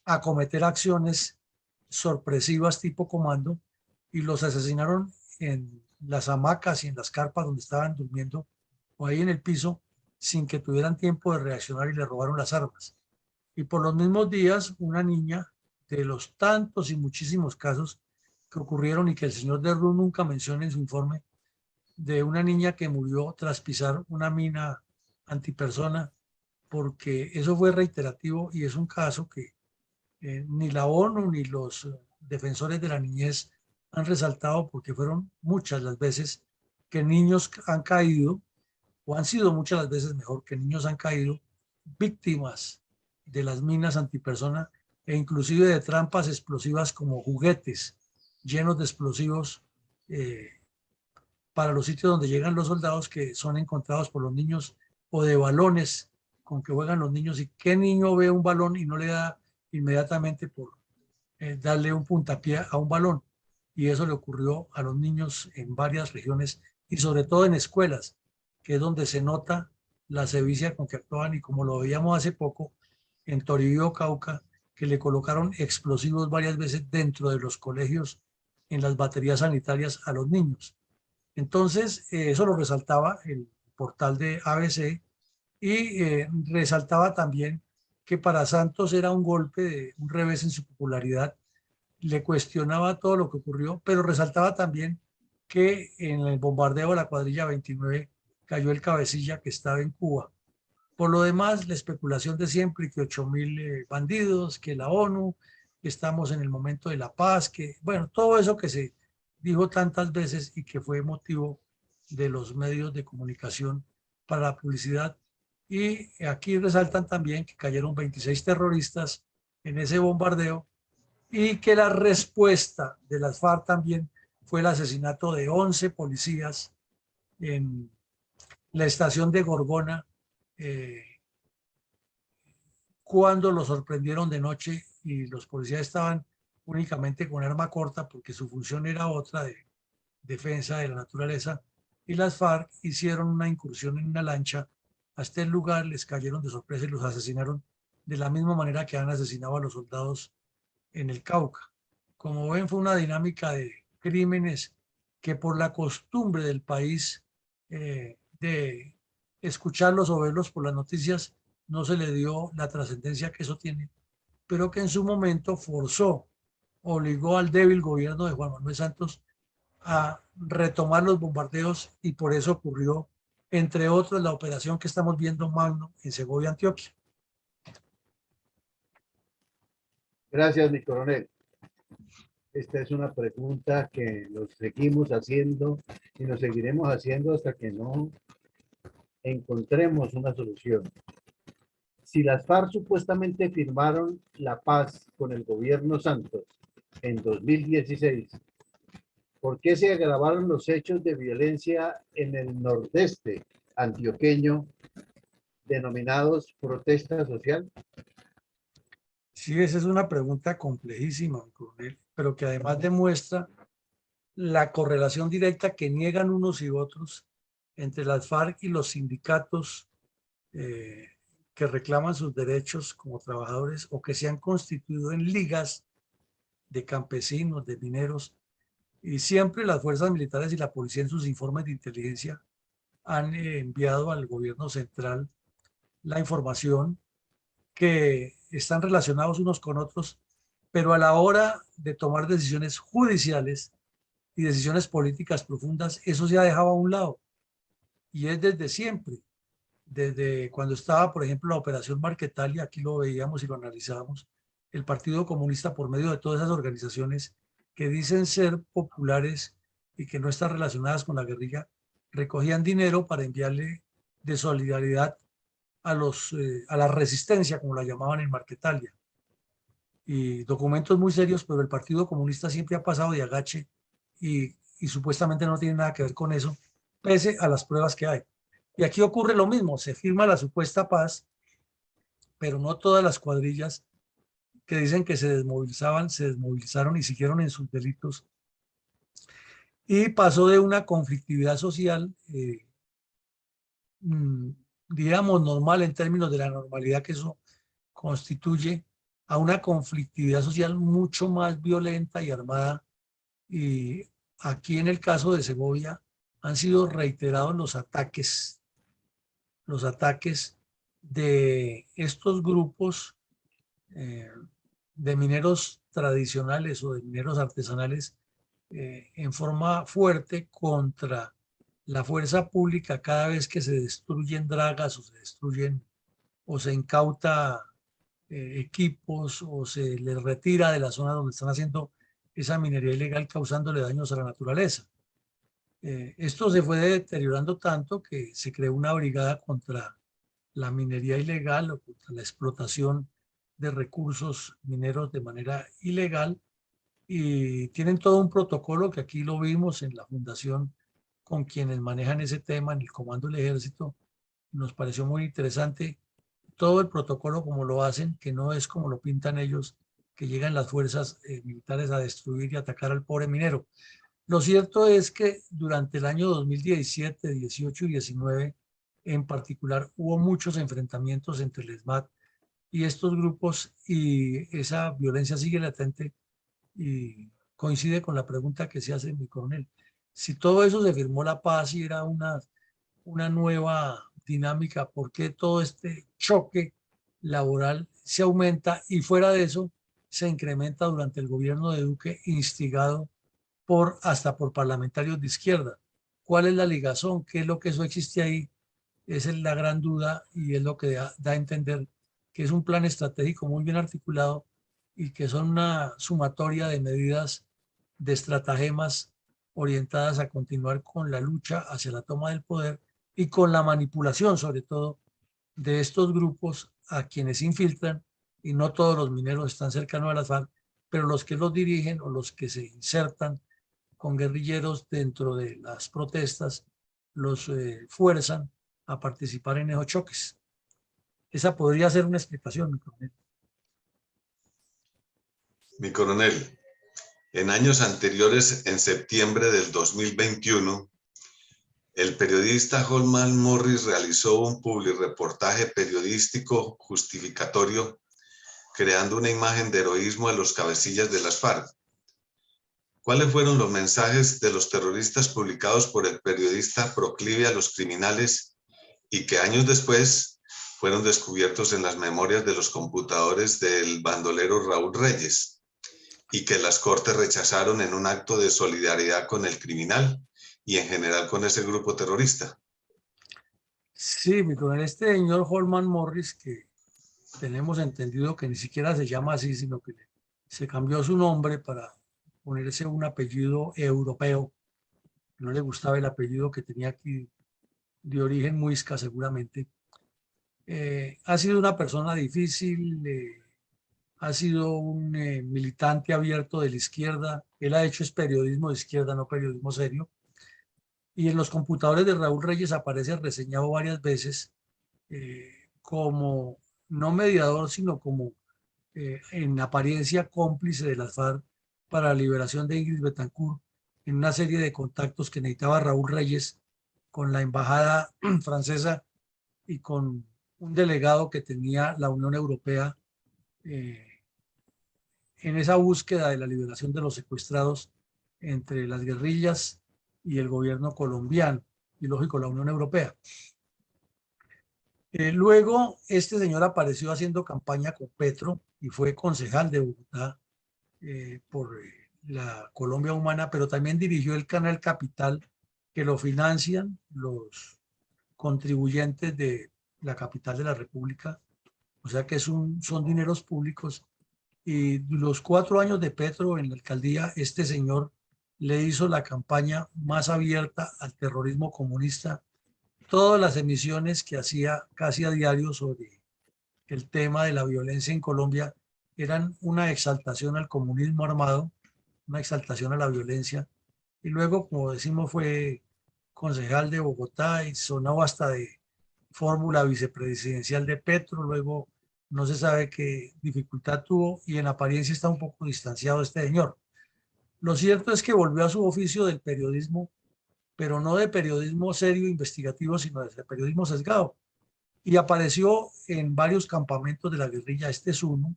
acometer acciones sorpresivas tipo comando, y los asesinaron en las hamacas y en las carpas donde estaban durmiendo o ahí en el piso sin que tuvieran tiempo de reaccionar y le robaron las armas. Y por los mismos días, una niña, de los tantos y muchísimos casos que ocurrieron y que el señor de Rú nunca menciona en su informe, de una niña que murió tras pisar una mina antipersona, porque eso fue reiterativo y es un caso que ni la ONU ni los defensores de la niñez han resaltado, porque fueron muchas las veces que niños han caído, o han sido muchas las veces, mejor, que niños han caído víctimas de las minas antipersona e inclusive de trampas explosivas como juguetes llenos de explosivos para los sitios donde llegan los soldados, que son encontrados por los niños, o de balones con que juegan los niños. ¿Y qué niño ve un balón y no le da inmediatamente por darle un puntapié a un balón? Y eso le ocurrió a los niños en varias regiones y sobre todo en escuelas, que es donde se nota la sevicia con que actúan, y como lo veíamos hace poco en Toribío, Cauca, que le colocaron explosivos varias veces dentro de los colegios en las baterías sanitarias a los niños. Entonces, eso lo resaltaba el portal de ABC, y resaltaba también que para Santos era un golpe, un revés en su popularidad. Le cuestionaba todo lo que ocurrió, pero resaltaba también que en el bombardeo de la cuadrilla 29 cayó el cabecilla que estaba en Cuba. Por lo demás, la especulación de siempre, que 8.000 bandidos, que la ONU, que estamos en el momento de la paz, que, bueno, todo eso que se dijo tantas veces y que fue motivo de los medios de comunicación para la publicidad. Y aquí resaltan también que cayeron 26 terroristas en ese bombardeo, y que la respuesta de las FARC también fue el asesinato de 11 policías en la estación de Gorgona, eh, cuando los sorprendieron de noche y los policías estaban únicamente con arma corta porque su función era otra, de defensa de la naturaleza, y las FARC hicieron una incursión en una lancha hasta el lugar, les cayeron de sorpresa y los asesinaron de la misma manera que han asesinado a los soldados en el Cauca. Como ven, fue una dinámica de crímenes que, por la costumbre del país de escucharlos o verlos por las noticias, no se le dio la trascendencia que eso tiene, pero que en su momento obligó al débil gobierno de Juan Manuel Santos a retomar los bombardeos, y por eso ocurrió, entre otros, la operación que estamos viendo magno en Segovia, Antioquia. Gracias, mi coronel. Esta es una pregunta que nos seguimos haciendo y nos seguiremos haciendo hasta que no encontremos una solución. Si las FARC supuestamente firmaron la paz con el gobierno Santos en 2016, ¿por qué se agravaron los hechos de violencia en el nordeste antioqueño denominados protesta social? Sí, esa es una pregunta complejísima, coronel, pero que además demuestra la correlación directa que niegan unos y otros entre las FARC y los sindicatos que reclaman sus derechos como trabajadores, o que se han constituido en ligas de campesinos, de mineros. Y siempre las fuerzas militares y la policía, en sus informes de inteligencia, han enviado al gobierno central la información, que están relacionados unos con otros, pero a la hora de tomar decisiones judiciales y decisiones políticas profundas, eso se ha dejado a un lado. Y es desde siempre, desde cuando estaba, por ejemplo, la operación Marquetalia, aquí lo veíamos y lo analizábamos, el Partido Comunista, por medio de todas esas organizaciones que dicen ser populares y que no están relacionadas con la guerrilla, recogían dinero para enviarle de solidaridad a la resistencia, como la llamaban en Marquetalia. y documentos muy serios, pero el Partido Comunista siempre ha pasado de agache y supuestamente no tiene nada que ver con eso, pese a las pruebas que hay. Y aquí ocurre lo mismo, se firma la supuesta paz, pero no todas las cuadrillas que dicen que se desmovilizaban, se desmovilizaron y siguieron en sus delitos. Y pasó de una conflictividad social, digamos, normal en términos de la normalidad que eso constituye, a una conflictividad social mucho más violenta y armada. Y aquí en el caso de Segovia han sido reiterados los ataques de estos grupos eh, de mineros tradicionales o de mineros artesanales en forma fuerte contra la fuerza pública cada vez que se destruyen dragas o se destruyen o se incauta equipos o se les retira de la zona donde están haciendo esa minería ilegal causándole daños a la naturaleza. Esto se fue deteriorando tanto que se creó una brigada contra la minería ilegal o contra la explotación de recursos mineros de manera ilegal y tienen todo un protocolo que aquí lo vimos en la fundación con quienes manejan ese tema en el Comando del Ejército. Nos pareció muy interesante todo el protocolo como lo hacen, que no es como lo pintan ellos, que llegan las fuerzas militares a destruir y atacar al pobre minero. Lo cierto es que durante el año 2017, 18 y 19, en particular, hubo muchos enfrentamientos entre el ESMAD y estos grupos y esa violencia sigue latente y coincide con la pregunta que se hace mi coronel. Si todo eso se firmó la paz y era una nueva dinámica, ¿por qué todo este choque laboral se aumenta y fuera de eso se incrementa durante el gobierno de Duque, instigado hasta por parlamentarios de izquierda? ¿Cuál es la ligazón? ¿Qué es lo que eso existe ahí? Esa es la gran duda y es lo que da a entender que es un plan estratégico muy bien articulado y que son una sumatoria de medidas, de estratagemas orientadas a continuar con la lucha hacia la toma del poder y con la manipulación, sobre todo, de estos grupos a quienes infiltran, y no todos los mineros están cercanos a las FARC, pero los que los dirigen o los que se insertan con guerrilleros dentro de las protestas los fuerzan a participar en esos choques. Esa podría ser una explicación, mi coronel. Mi coronel, en años anteriores, en septiembre del 2021, el periodista Holman Morris realizó un publireportaje periodístico justificatorio creando una imagen de heroísmo de los cabecillas de las FARC. ¿Cuáles fueron los mensajes de los terroristas publicados por el periodista proclive a los criminales y que años después fueron descubiertos en las memorias de los computadores del bandolero Raúl Reyes y que las Cortes rechazaron en un acto de solidaridad con el criminal y en general con ese grupo terrorista? Sí, mi coronel, este señor Holman Morris, que tenemos entendido que ni siquiera se llama así, sino que se cambió su nombre para ponerse un apellido europeo. No le gustaba el apellido que tenía aquí de origen muisca, seguramente. Ha sido una persona difícil, ha sido un militante abierto de la izquierda. Él ha hecho es periodismo de izquierda, no periodismo serio. Y en los computadores de Raúl Reyes aparece reseñado varias veces como no mediador, sino como en apariencia cómplice de las FARC para la liberación de Ingrid Betancourt en una serie de contactos que necesitaba Raúl Reyes con la embajada francesa y con un delegado que tenía la Unión Europea en esa búsqueda de la liberación de los secuestrados entre las guerrillas y el gobierno colombiano y, lógico, la Unión Europea. Luego, este señor apareció haciendo campaña con Petro y fue concejal de Bogotá por la Colombia Humana, pero también dirigió el canal Capital, que lo financian los contribuyentes de la capital de la República. O sea que son dineros públicos. Y los 4 años de Petro en la alcaldía, este señor le hizo la campaña más abierta al terrorismo comunista. Todas las emisiones que hacía casi a diario sobre el tema de la violencia en Colombia eran una exaltación al comunismo armado, una exaltación a la violencia, y luego, como decimos, fue concejal de Bogotá y sonó hasta de fórmula vicepresidencial de Petro, luego no se sabe qué dificultad tuvo y en apariencia está un poco distanciado de este señor. Lo cierto es que volvió a su oficio del periodismo, pero no de periodismo serio e investigativo, sino de periodismo sesgado. Y apareció en varios campamentos de la guerrilla, este es uno,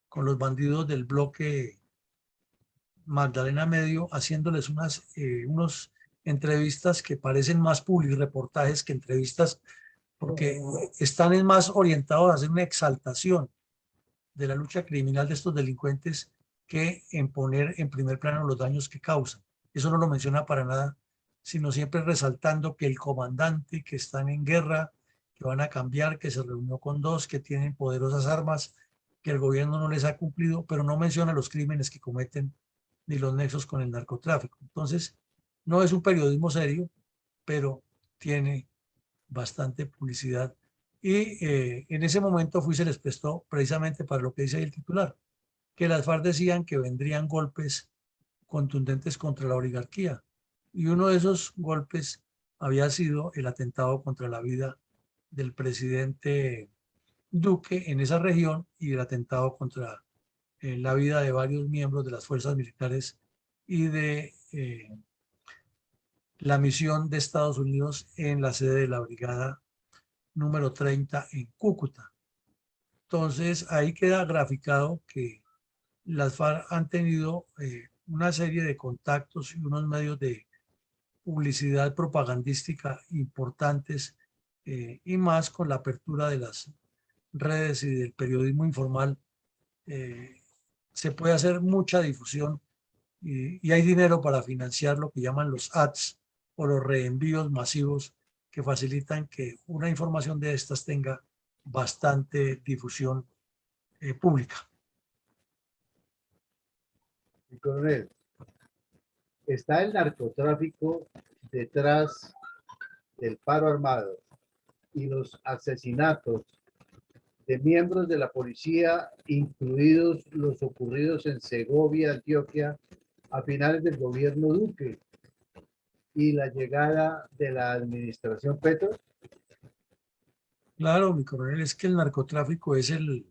con los bandidos del bloque Magdalena Medio, haciéndoles unos entrevistas que parecen más publireportajes que entrevistas, porque están más orientados a hacer una exaltación de la lucha criminal de estos delincuentes que en poner en primer plano los daños que causan. Eso no lo menciona para nada, sino siempre resaltando que el comandante, que están en guerra, que van a cambiar, que se reunió con dos, que tienen poderosas armas, que el gobierno no les ha cumplido, pero no menciona los crímenes que cometen ni los nexos con el narcotráfico. Entonces, no es un periodismo serio, pero tiene bastante publicidad. Y en ese momento se les prestó precisamente para lo que dice ahí el titular, que las FARC decían que vendrían golpes contundentes contra la oligarquía. Y uno de esos golpes había sido el atentado contra la vida del presidente Duque en esa región y el atentado contra la vida de varios miembros de las fuerzas militares y de la misión de Estados Unidos en la sede de la brigada número 30 en Cúcuta. Entonces ahí queda graficado que las FARC han tenido una serie de contactos y unos medios de publicidad propagandística importantes y más con la apertura de las redes y del periodismo informal se puede hacer mucha difusión y hay dinero para financiar lo que llaman los ads o los reenvíos masivos que facilitan que una información de estas tenga bastante difusión pública. Mi coronel, ¿está el narcotráfico detrás del paro armado y los asesinatos de miembros de la policía, incluidos los ocurridos en Segovia, Antioquia, a finales del gobierno Duque y la llegada de la administración Petro? Claro, mi coronel, es que el narcotráfico es el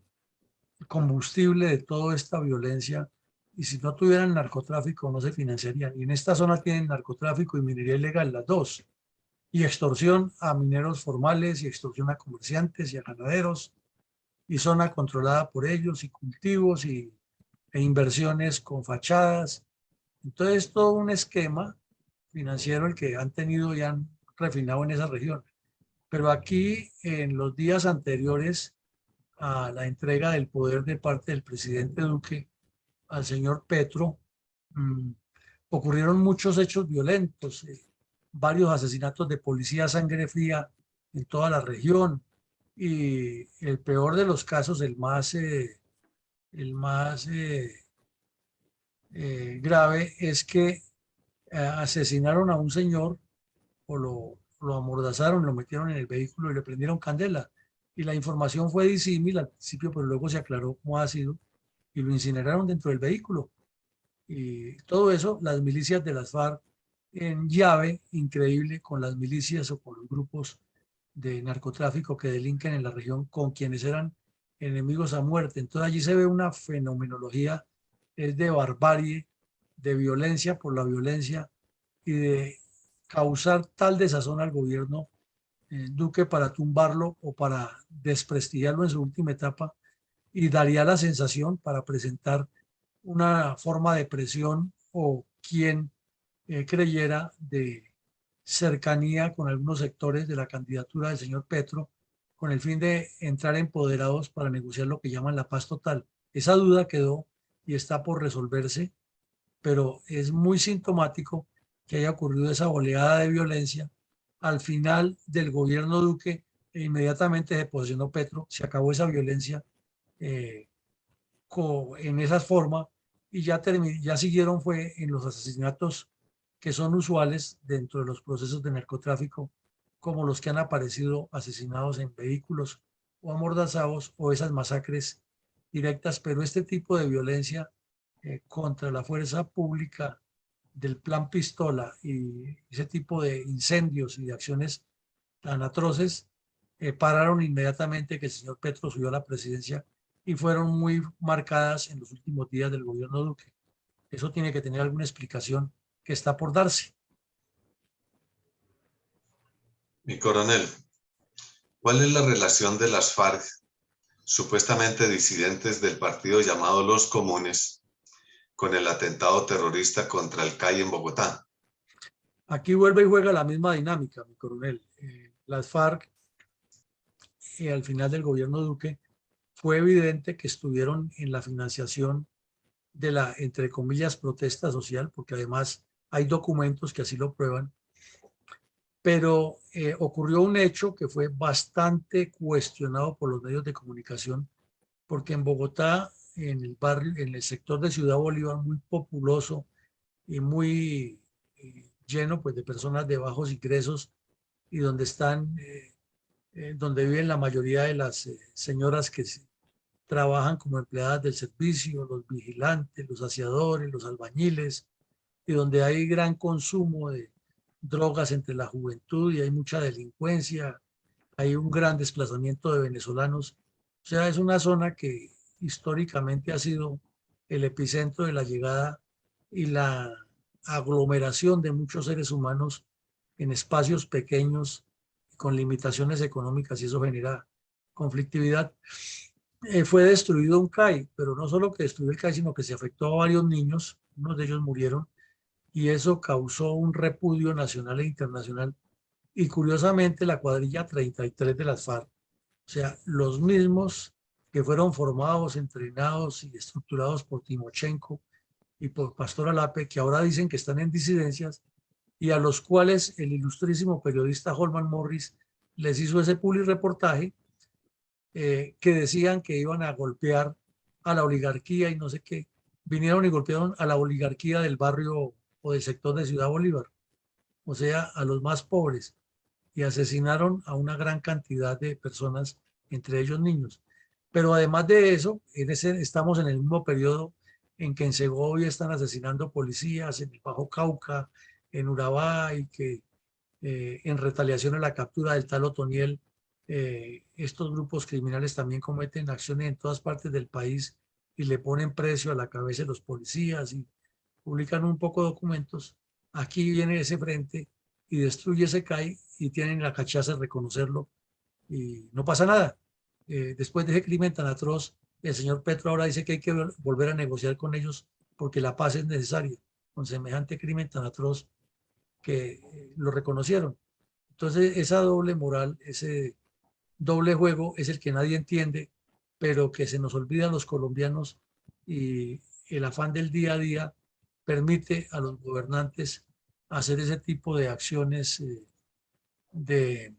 combustible de toda esta violencia y si no tuvieran narcotráfico no se financiarían. Y en esta zona tienen narcotráfico y minería ilegal, las dos. Y extorsión a mineros formales y extorsión a comerciantes y a ganaderos y zona controlada por ellos y cultivos e inversiones con fachadas. Entonces todo un esquema financiero el que han tenido y han refinado en esa región. Pero aquí en los días anteriores a la entrega del poder de parte del presidente Duque al señor Petro, ocurrieron muchos hechos violentos, varios asesinatos de policía a sangre fría en toda la región y el peor de los casos, el más grave es que asesinaron a un señor o lo amordazaron, lo metieron en el vehículo y le prendieron candela. Y la información fue disímil al principio, pero luego se aclaró cómo ha sido y lo incineraron dentro del vehículo. Y todo eso, las milicias de las FARC en llave increíble con las milicias o con los grupos de narcotráfico que delinquen en la región con quienes eran enemigos a muerte. Entonces allí se ve una fenomenología es de barbarie, de violencia por la violencia y de causar tal desazón al gobierno Duque para tumbarlo o para desprestigiarlo en su última etapa y daría la sensación para presentar una forma de presión o quien creyera de cercanía con algunos sectores de la candidatura del señor Petro con el fin de entrar empoderados para negociar lo que llaman la paz total. Esa duda quedó y está por resolverse, pero es muy sintomático que haya ocurrido esa oleada de violencia al final del gobierno Duque e inmediatamente se posicionó Petro, se acabó esa violencia eh, en esa forma y ya siguieron fue en los asesinatos que son usuales dentro de los procesos de narcotráfico, como los que han aparecido asesinados en vehículos o amordazados o esas masacres directas, pero este tipo de violencia contra la fuerza pública del Plan Pistola y ese tipo de incendios y de acciones tan atroces pararon inmediatamente que el señor Petro subió a la presidencia y fueron muy marcadas en los últimos días del gobierno Duque. Eso tiene que tener alguna explicación que está por darse. Mi coronel, ¿cuál es la relación de las FARC, supuestamente disidentes del partido llamado Los Comunes, con el atentado terrorista contra el CAI en Bogotá? Aquí vuelve y juega la misma dinámica, mi coronel. Las FARC, al final del gobierno Duque, fue evidente que estuvieron en la financiación de la, entre comillas, protesta social, porque además hay documentos que así lo prueban, pero ocurrió un hecho que fue bastante cuestionado por los medios de comunicación, porque en Bogotá, en el barrio, en el sector de Ciudad Bolívar, muy populoso y muy lleno pues, de personas de bajos ingresos y donde están, donde viven la mayoría de las señoras que trabajan como empleadas del servicio, los vigilantes, los aseadores, los albañiles, y donde hay gran consumo de drogas entre la juventud y hay mucha delincuencia, hay un gran desplazamiento de venezolanos. O sea, es una zona que históricamente ha sido el epicentro de la llegada y la aglomeración de muchos seres humanos en espacios pequeños con limitaciones económicas y eso genera conflictividad. Fue destruido un CAI, pero no solo que destruyó el CAI, sino que se afectó a varios niños, unos de ellos murieron y eso causó un repudio nacional e internacional. Y curiosamente la cuadrilla 33 de las FARC, o sea, los mismos que fueron formados, entrenados y estructurados por Timochenko y por Pastor Alape, que ahora dicen que están en disidencias y a los cuales el ilustrísimo periodista Holman Morris les hizo ese publireportaje que decían que iban a golpear a la oligarquía y no sé qué. Vinieron y golpearon a la oligarquía del barrio o del sector de Ciudad Bolívar, o sea, a los más pobres, y asesinaron a una gran cantidad de personas, entre ellos niños. Pero además de eso, estamos en el mismo periodo en que en Segovia están asesinando policías, en el Bajo Cauca, en Urabá, y que en retaliación a la captura del tal Otoniel, estos grupos criminales también cometen acciones en todas partes del país y le ponen precio a la cabeza de los policías y publican un poco de documentos. Aquí viene ese frente y destruye ese CAI y tienen la cachaza de reconocerlo y no pasa nada. Después de ese crimen tan atroz, el señor Petro ahora dice que hay que volver a negociar con ellos porque la paz es necesaria con semejante crimen tan atroz que lo reconocieron. Entonces, esa doble moral, ese doble juego es el que nadie entiende, pero que se nos olvidan los colombianos y el afán del día a día permite a los gobernantes hacer ese tipo de acciones de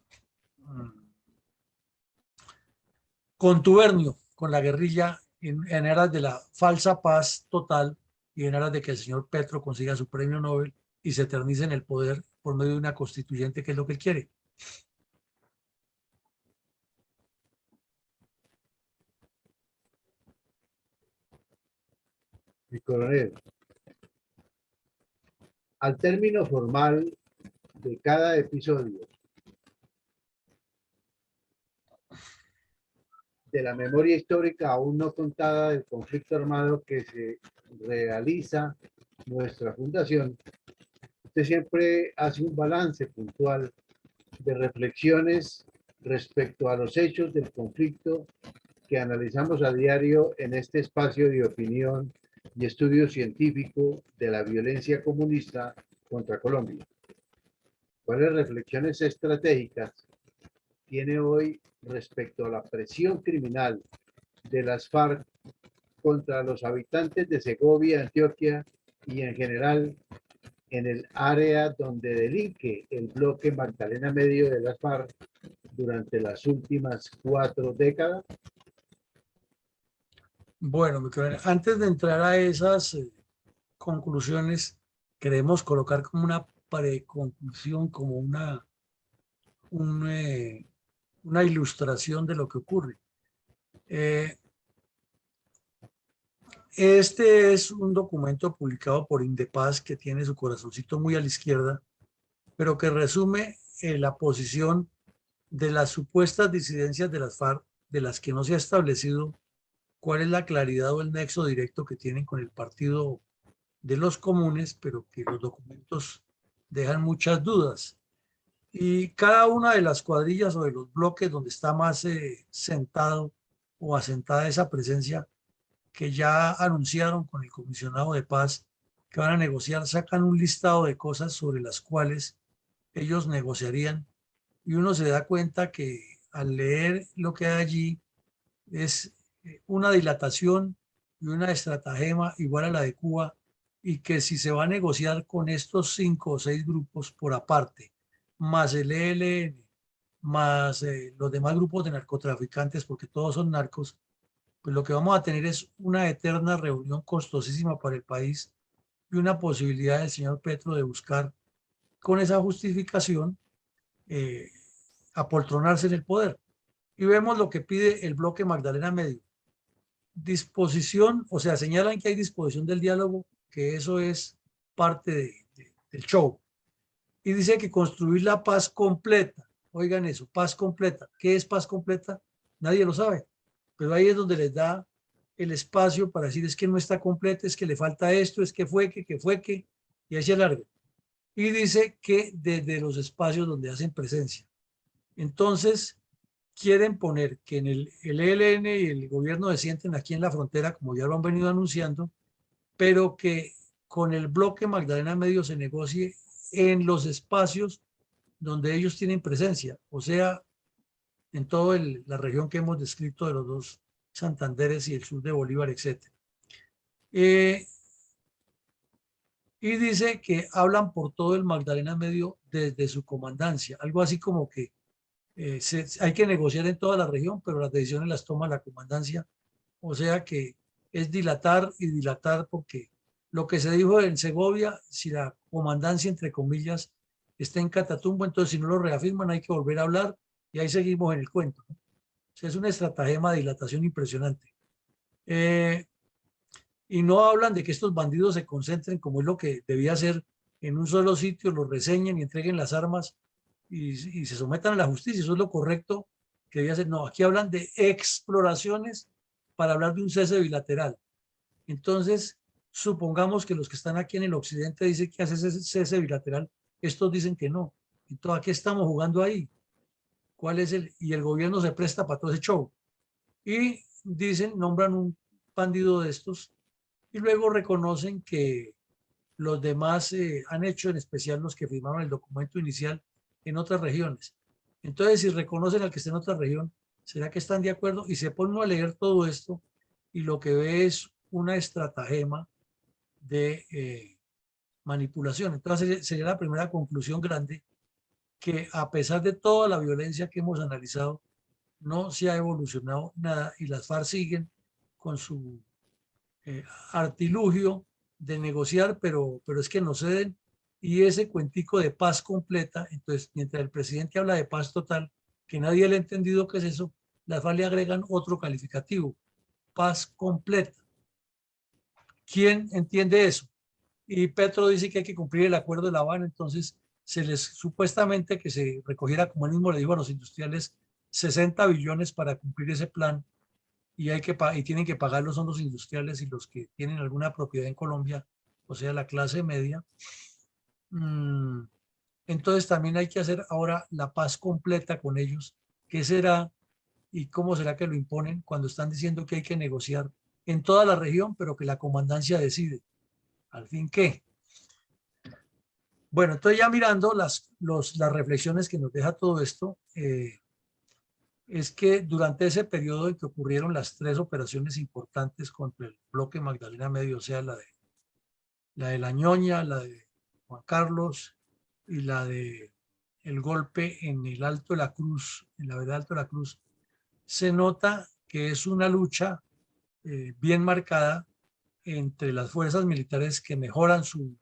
contubernio con la guerrilla en aras de la falsa paz total y en aras de que el señor Petro consiga su premio Nobel y se eternice en el poder por medio de una constituyente que es lo que él quiere. Mi coronel, al término formal de cada episodio de la memoria histórica aún no contada del conflicto armado que se realiza nuestra fundación, usted siempre hace un balance puntual de reflexiones respecto a los hechos del conflicto que analizamos a diario en este espacio de opinión y estudio científico de la violencia comunista contra Colombia. ¿Cuáles reflexiones estratégicas tiene hoy respecto a la presión criminal de las FARC contra los habitantes de Segovia, Antioquia y en general en el área donde delinque el bloque Magdalena Medio de las FARC durante las últimas 4 décadas? Bueno, antes de entrar a esas conclusiones, queremos colocar como una preconclusión, como un, una ilustración de lo que ocurre. Este es un documento publicado por Indepaz que tiene su corazoncito muy a la izquierda, pero que resume la posición de las supuestas disidencias de las FARC, de las que no se ha establecido cuál es la claridad o el nexo directo que tienen con el Partido de los Comunes, pero que los documentos dejan muchas dudas. Y cada una de las cuadrillas o de los bloques donde está más sentado o asentada esa presencia que ya anunciaron con el comisionado de paz que van a negociar, sacan un listado de cosas sobre las cuales ellos negociarían y uno se da cuenta que al leer lo que hay allí es una dilatación y una estratagema igual a la de Cuba y que si se va a negociar con estos 5 o 6 grupos por aparte, más el ELN, más los demás grupos de narcotraficantes, porque todos son narcos, pues lo que vamos a tener es una eterna reunión costosísima para el país y una posibilidad del señor Petro de buscar con esa justificación eh, apoltronarse en el poder. Y vemos lo que pide el bloque Magdalena Medio. Disposición, o sea, señalan que hay disposición del diálogo, que eso es parte del show. Y dice que construir la paz completa. Oigan eso, paz completa. ¿Qué es paz completa? Nadie lo sabe. Pero ahí es donde les da el espacio para decir es que no está completa, es que le falta esto, es que fue que, y ahí se alarga. Y dice que desde los espacios donde hacen presencia. Entonces, quieren poner que en el ELN y el gobierno se sienten aquí en la frontera, como ya lo han venido anunciando, pero que con el bloque Magdalena Medio se negocie en los espacios donde ellos tienen presencia, o sea, en toda la región que hemos descrito de los dos Santanderes y el sur de Bolívar, etc. Y dice que hablan por todo el Magdalena Medio desde su comandancia, algo así como que hay que negociar en toda la región, pero las decisiones las toma la comandancia, o sea que es dilatar y dilatar porque lo que se dijo en Segovia, si la comandancia, entre comillas, está en Catatumbo, entonces si no lo reafirman hay que volver a hablar y ahí seguimos en el cuento, ¿no? O sea, es una estratagema de dilatación impresionante. Y no hablan de que estos bandidos se concentren como es lo que debía ser en un solo sitio, los reseñen y entreguen las armas y se sometan a la justicia. Eso es lo correcto que debía ser. No, aquí hablan de exploraciones para hablar de un cese bilateral. Entonces, supongamos que los que están aquí en el occidente dicen que hace ese cese bilateral, estos dicen que no. Entonces, ¿a qué estamos jugando ahí? ¿Cuál es el? Y el gobierno se presta para todo ese show. Y dicen, nombran un bandido de estos y luego reconocen que los demás han hecho, en especial los que firmaron el documento inicial, en otras regiones. Entonces, si reconocen al que está en otra región, ¿será que están de acuerdo? Y se ponen a leer todo esto y lo que ve es una estratagema de manipulación. Entonces, sería la primera conclusión grande, que a pesar de toda la violencia que hemos analizado, no se ha evolucionado nada y las FARC siguen con su artilugio de negociar, pero es que no ceden. Y ese cuentico de paz completa, entonces, mientras el presidente habla de paz total, que nadie le ha entendido qué es eso, las FARC le agregan otro calificativo, paz completa. ¿Quién entiende eso? Y Petro dice que hay que cumplir el acuerdo de La Habana, entonces se les supuestamente que se recogiera, como él mismo le dijo a los industriales, 60 billones para cumplir ese plan y y tienen que pagarlo son los industriales y los que tienen alguna propiedad en Colombia, o sea, la clase media. Entonces también hay que hacer ahora la paz completa con ellos. ¿Qué será y cómo será que lo imponen cuando están diciendo que hay que negociar en toda la región, pero que la comandancia decide? ¿Al fin qué? Bueno, entonces ya mirando las reflexiones que nos deja todo esto, es que durante ese periodo en que ocurrieron las 3 operaciones importantes contra el bloque Magdalena Medio, o sea, la de La Ñoña, la de Juan Carlos y la de el golpe en el Alto de la Cruz, en la vereda Alto de la Cruz, se nota que es una lucha bien marcada entre las fuerzas militares que mejoran su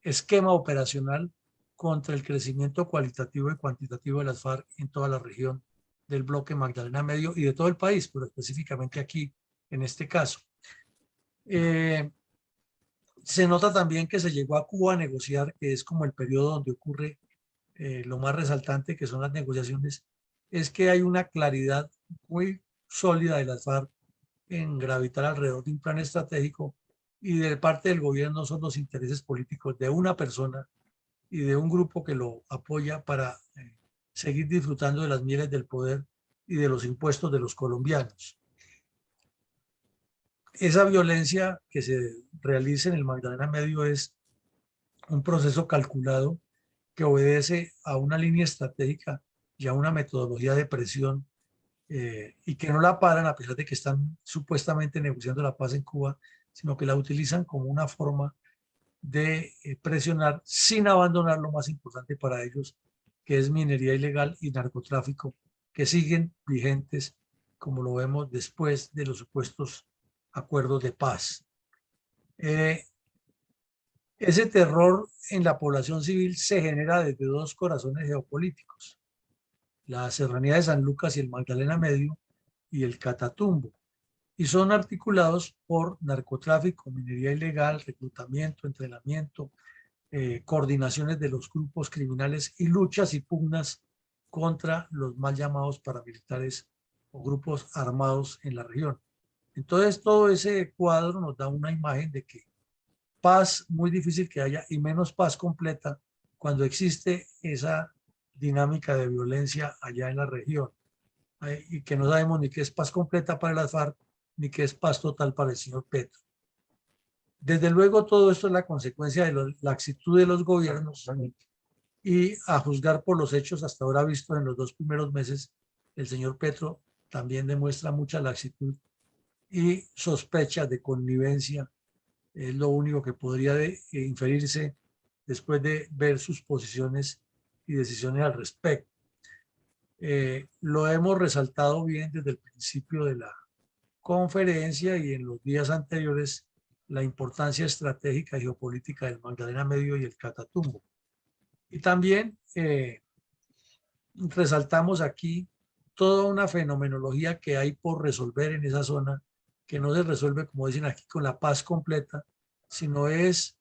esquema operacional contra el crecimiento cualitativo y cuantitativo de las FARC en toda la región del bloque Magdalena Medio y de todo el país, pero específicamente aquí en este caso. Se nota también que se llegó a Cuba a negociar, que es como el periodo donde ocurre lo más resaltante, que son las negociaciones, es que hay una claridad muy sólida de las FARC en gravitar alrededor de un plan estratégico, y de parte del gobierno son los intereses políticos de una persona y de un grupo que lo apoya para seguir disfrutando de las mieles del poder y de los impuestos de los colombianos. Esa violencia que se realiza en el Magdalena Medio es un proceso calculado que obedece a una línea estratégica y a una metodología de presión, y que no la paran a pesar de que están supuestamente negociando la paz en Cuba, sino que la utilizan como una forma de presionar sin abandonar lo más importante para ellos, que es minería ilegal y narcotráfico, que siguen vigentes, como lo vemos después de los supuestos acuerdos de paz. Ese terror en la población civil se genera desde dos corazones geopolíticos: la Serranía de San Lucas y el Magdalena Medio y el Catatumbo, y son articulados por narcotráfico, minería ilegal, reclutamiento, entrenamiento, coordinaciones de los grupos criminales y luchas y pugnas contra los mal llamados paramilitares o grupos armados en la región. Entonces, todo ese cuadro nos da una imagen de que paz muy difícil que haya, y menos paz completa cuando existe esa dinámica de violencia allá en la región, y que no sabemos ni qué es paz completa para las FARC ni qué es paz total para el señor Petro. Desde luego, todo esto es la consecuencia de la laxitud de los gobiernos, y a juzgar por los hechos hasta ahora vistos en los 2 primeros meses, el señor Petro también demuestra mucha laxitud y sospechas de connivencia. Es lo único que podría inferirse después de ver sus posiciones y decisiones al respecto. Lo hemos resaltado bien desde el principio de la conferencia y en los días anteriores, la importancia estratégica y geopolítica del Magdalena Medio y el Catatumbo. Y también resaltamos aquí toda una fenomenología que hay por resolver en esa zona, que no se resuelve, como dicen aquí, con la paz completa, sino es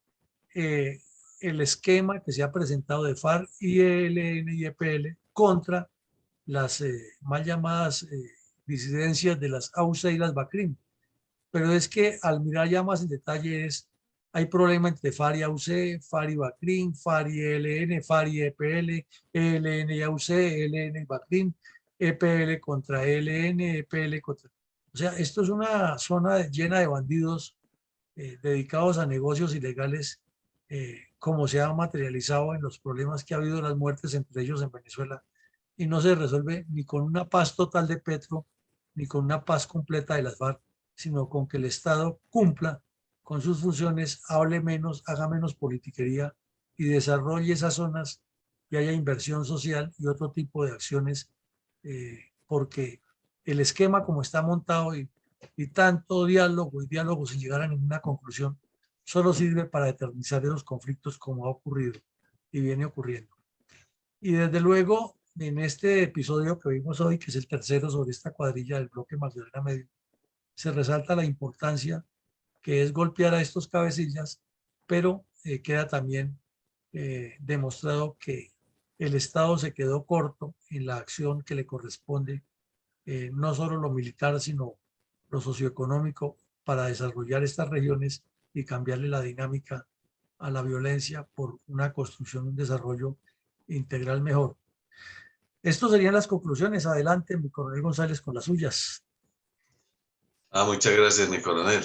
el esquema que se ha presentado de FARC, ELN y EPL contra las mal llamadas disidencias de las AUC y las BACRIM. Pero es que al mirar ya más en detalle hay problema entre FARC y AUC, FARC y BACRIM, FARC y ELN, FARC y EPL, ELN y AUC, ELN y BACRIM, EPL contra ELN, EPL contra... O sea, esto es una zona llena de bandidos dedicados a negocios ilegales, como se ha materializado en los problemas que ha habido, las muertes entre ellos en Venezuela, y no se resuelve ni con una paz total de Petro, ni con una paz completa de las FARC, sino con que el Estado cumpla con sus funciones, hable menos, haga menos politiquería y desarrolle esas zonas, y haya inversión social y otro tipo de acciones, porque el esquema como está montado y tanto diálogo y diálogo sin llegar a ninguna conclusión, solo sirve para eternizar esos conflictos, como ha ocurrido y viene ocurriendo. Y desde luego, en este episodio que vimos hoy, que es el tercero sobre esta cuadrilla del bloque Magdalena Medio, se resalta la importancia que es golpear a estos cabecillas, pero queda también demostrado que el Estado se quedó corto en la acción que le corresponde, no solo lo militar, sino lo socioeconómico, para desarrollar estas regiones y cambiarle la dinámica a la violencia por una construcción, un desarrollo integral mejor. Estas serían las conclusiones. Adelante, mi coronel González, con las suyas. Muchas gracias, mi coronel.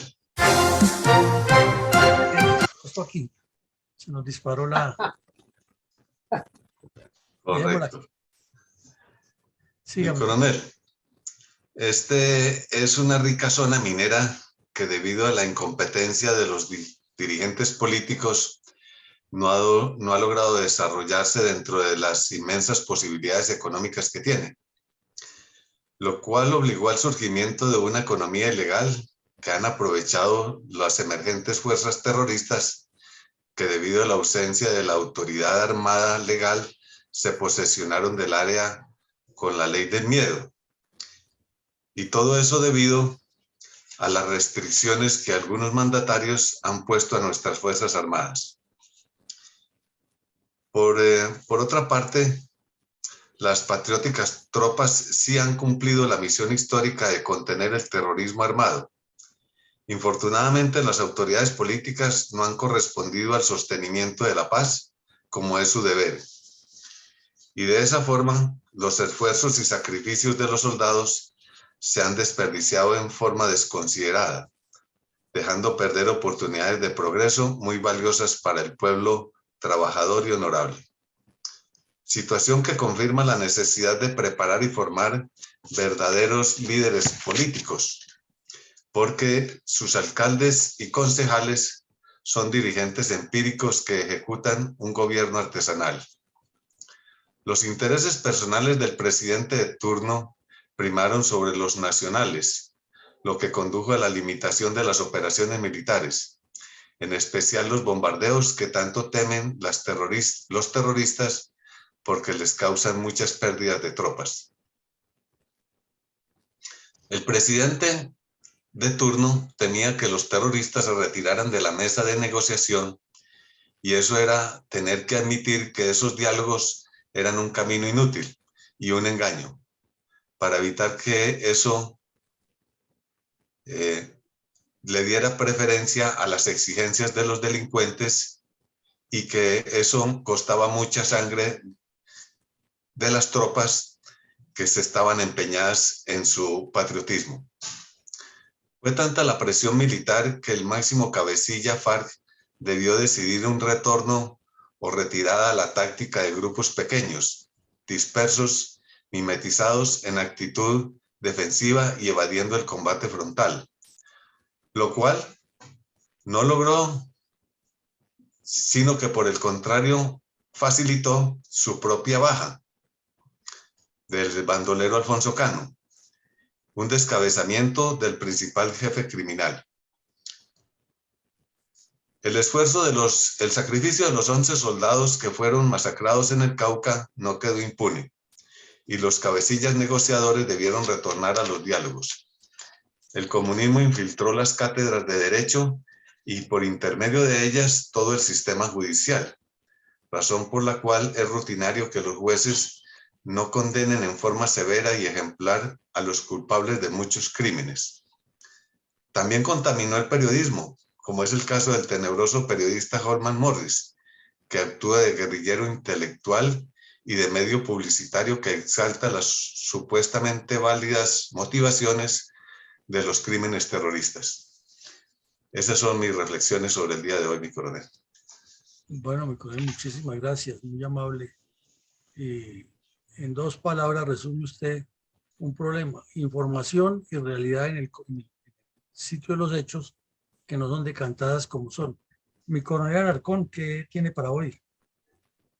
Esto aquí, se nos disparó la... Correcto. Sí, mi coronel, este es una rica zona minera que, debido a la incompetencia de los dirigentes políticos, no ha logrado desarrollarse dentro de las inmensas posibilidades económicas que tiene, lo cual obligó al surgimiento de una economía ilegal que han aprovechado las emergentes fuerzas terroristas, que, debido a la ausencia de la autoridad armada legal, se posesionaron del área con la ley del miedo. Y todo eso debido a las restricciones que algunos mandatarios han puesto a nuestras Fuerzas Armadas. Por otra parte, las patrióticas tropas sí han cumplido la misión histórica de contener el terrorismo armado. Infortunadamente, las autoridades políticas no han correspondido al sostenimiento de la paz como es su deber. Y de esa forma, los esfuerzos y sacrificios de los soldados se han desperdiciado en forma desconsiderada, dejando perder oportunidades de progreso muy valiosas para el pueblo trabajador y honorable. Situación que confirma la necesidad de preparar y formar verdaderos líderes políticos, porque sus alcaldes y concejales son dirigentes empíricos que ejecutan un gobierno artesanal. Los intereses personales del presidente de turno primaron sobre los nacionales, lo que condujo a la limitación de las operaciones militares, en especial los bombardeos que tanto temen los terroristas porque les causan muchas pérdidas de tropas. El presidente de turno temía que los terroristas se retiraran de la mesa de negociación y eso era tener que admitir que esos diálogos eran un camino inútil y un engaño, para evitar que eso le diera preferencia a las exigencias de los delincuentes y que eso costaba mucha sangre de las tropas que se estaban empeñadas en su patriotismo. Fue tanta la presión militar que el máximo cabecilla FARC debió decidir un retorno o retirada a la táctica de grupos pequeños, dispersos, mimetizados en actitud defensiva y evadiendo el combate frontal, lo cual no logró, sino que por el contrario facilitó su propia baja del bandolero Alfonso Cano, un descabezamiento del principal jefe criminal. El sacrificio de los 11 soldados que fueron masacrados en el Cauca no quedó impune y los cabecillas negociadores debieron retornar a los diálogos. El comunismo infiltró las cátedras de derecho y por intermedio de ellas todo el sistema judicial, razón por la cual es rutinario que los jueces no condenen en forma severa y ejemplar a los culpables de muchos crímenes. También contaminó el periodismo, como es el caso del tenebroso periodista Holman Morris, que actúa de guerrillero intelectual y de medio publicitario que exalta las supuestamente válidas motivaciones de los crímenes terroristas. Esas son mis reflexiones sobre el día de hoy, mi coronel. Bueno, mi coronel, muchísimas gracias, muy amable. En 2 palabras resume usted un problema: información y realidad en el sitio de los hechos que no son decantadas como son. Mi coronel Alarcón, ¿qué tiene para hoy?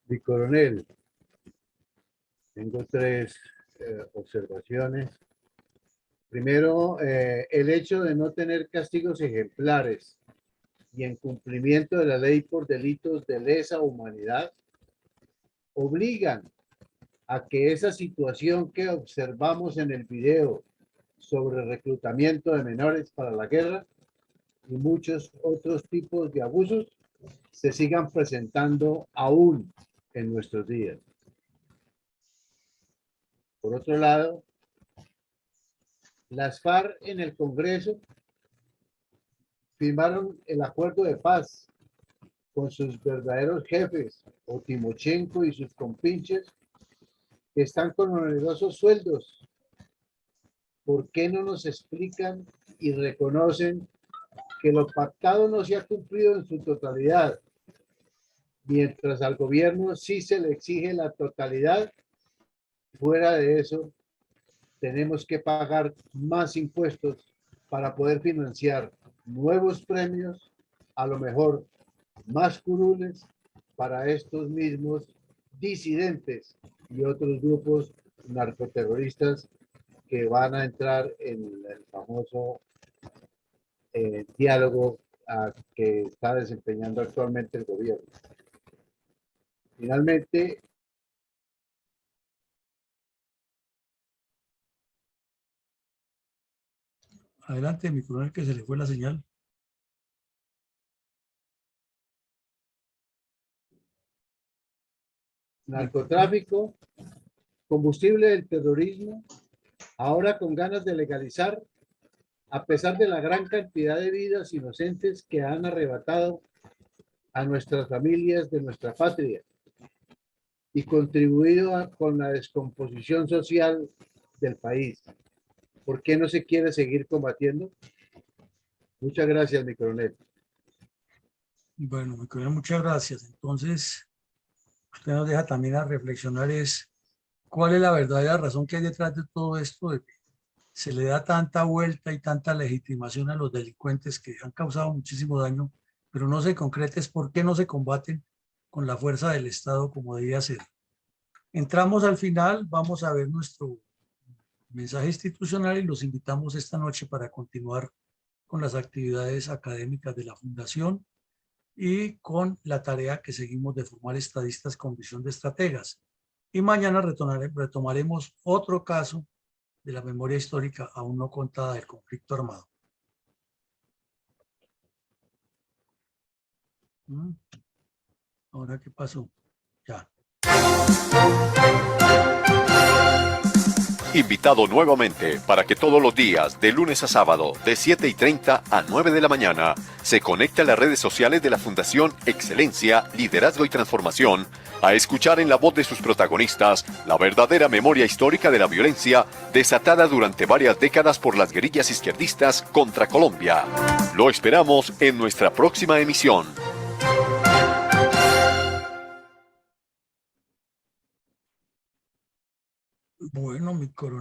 Mi coronel, tengo 3 observaciones. Primero, el hecho de no tener castigos ejemplares y en cumplimiento de la ley por delitos de lesa humanidad obligan a que esa situación que observamos en el video sobre reclutamiento de menores para la guerra y muchos otros tipos de abusos se sigan presentando aún en nuestros días. Por otro lado, las FARC en el Congreso firmaron el acuerdo de paz con sus verdaderos jefes, o Timochenko y sus compinches, que están con onerosos sueldos. ¿Por qué no nos explican y reconocen que lo pactado no se ha cumplido en su totalidad, mientras al gobierno sí se le exige la totalidad? Fuera de eso, tenemos que pagar más impuestos para poder financiar nuevos premios, a lo mejor más curules para estos mismos disidentes y otros grupos narcoterroristas que van a entrar en el famoso diálogo que está desempeñando actualmente el gobierno. Finalmente, Adelante, mi coronel, que se le fue la señal. Narcotráfico, combustible del terrorismo, ahora con ganas de legalizar, a pesar de la gran cantidad de vidas inocentes que han arrebatado a nuestras familias de nuestra patria y contribuido con la descomposición social del país. ¿Por qué no se quiere seguir combatiendo? Muchas gracias, mi coronel. Bueno, mi coronel, muchas gracias. Entonces, usted nos deja también a reflexionar es cuál es la verdadera razón que hay detrás de todo esto, de que se le da tanta vuelta y tanta legitimación a los delincuentes que han causado muchísimo daño, pero no se concreta es por qué no se combaten con la fuerza del Estado como debía ser. Entramos al final, vamos a ver nuestro mensaje institucional y los invitamos esta noche para continuar con las actividades académicas de la Fundación y con la tarea que seguimos de formar estadistas con visión de estrategas. Y mañana retomaremos otro caso de la memoria histórica aún no contada del conflicto armado. ¿Ahora qué pasó? Ya. Invitado nuevamente para que todos los días, de lunes a sábado, de 7:30 a 9 de la mañana, se conecte a las redes sociales de la Fundación Excelencia, Liderazgo y Transformación, a escuchar en la voz de sus protagonistas la verdadera memoria histórica de la violencia desatada durante varias décadas por las guerrillas izquierdistas contra Colombia. Lo esperamos en nuestra próxima emisión. Bueno, mi coronel.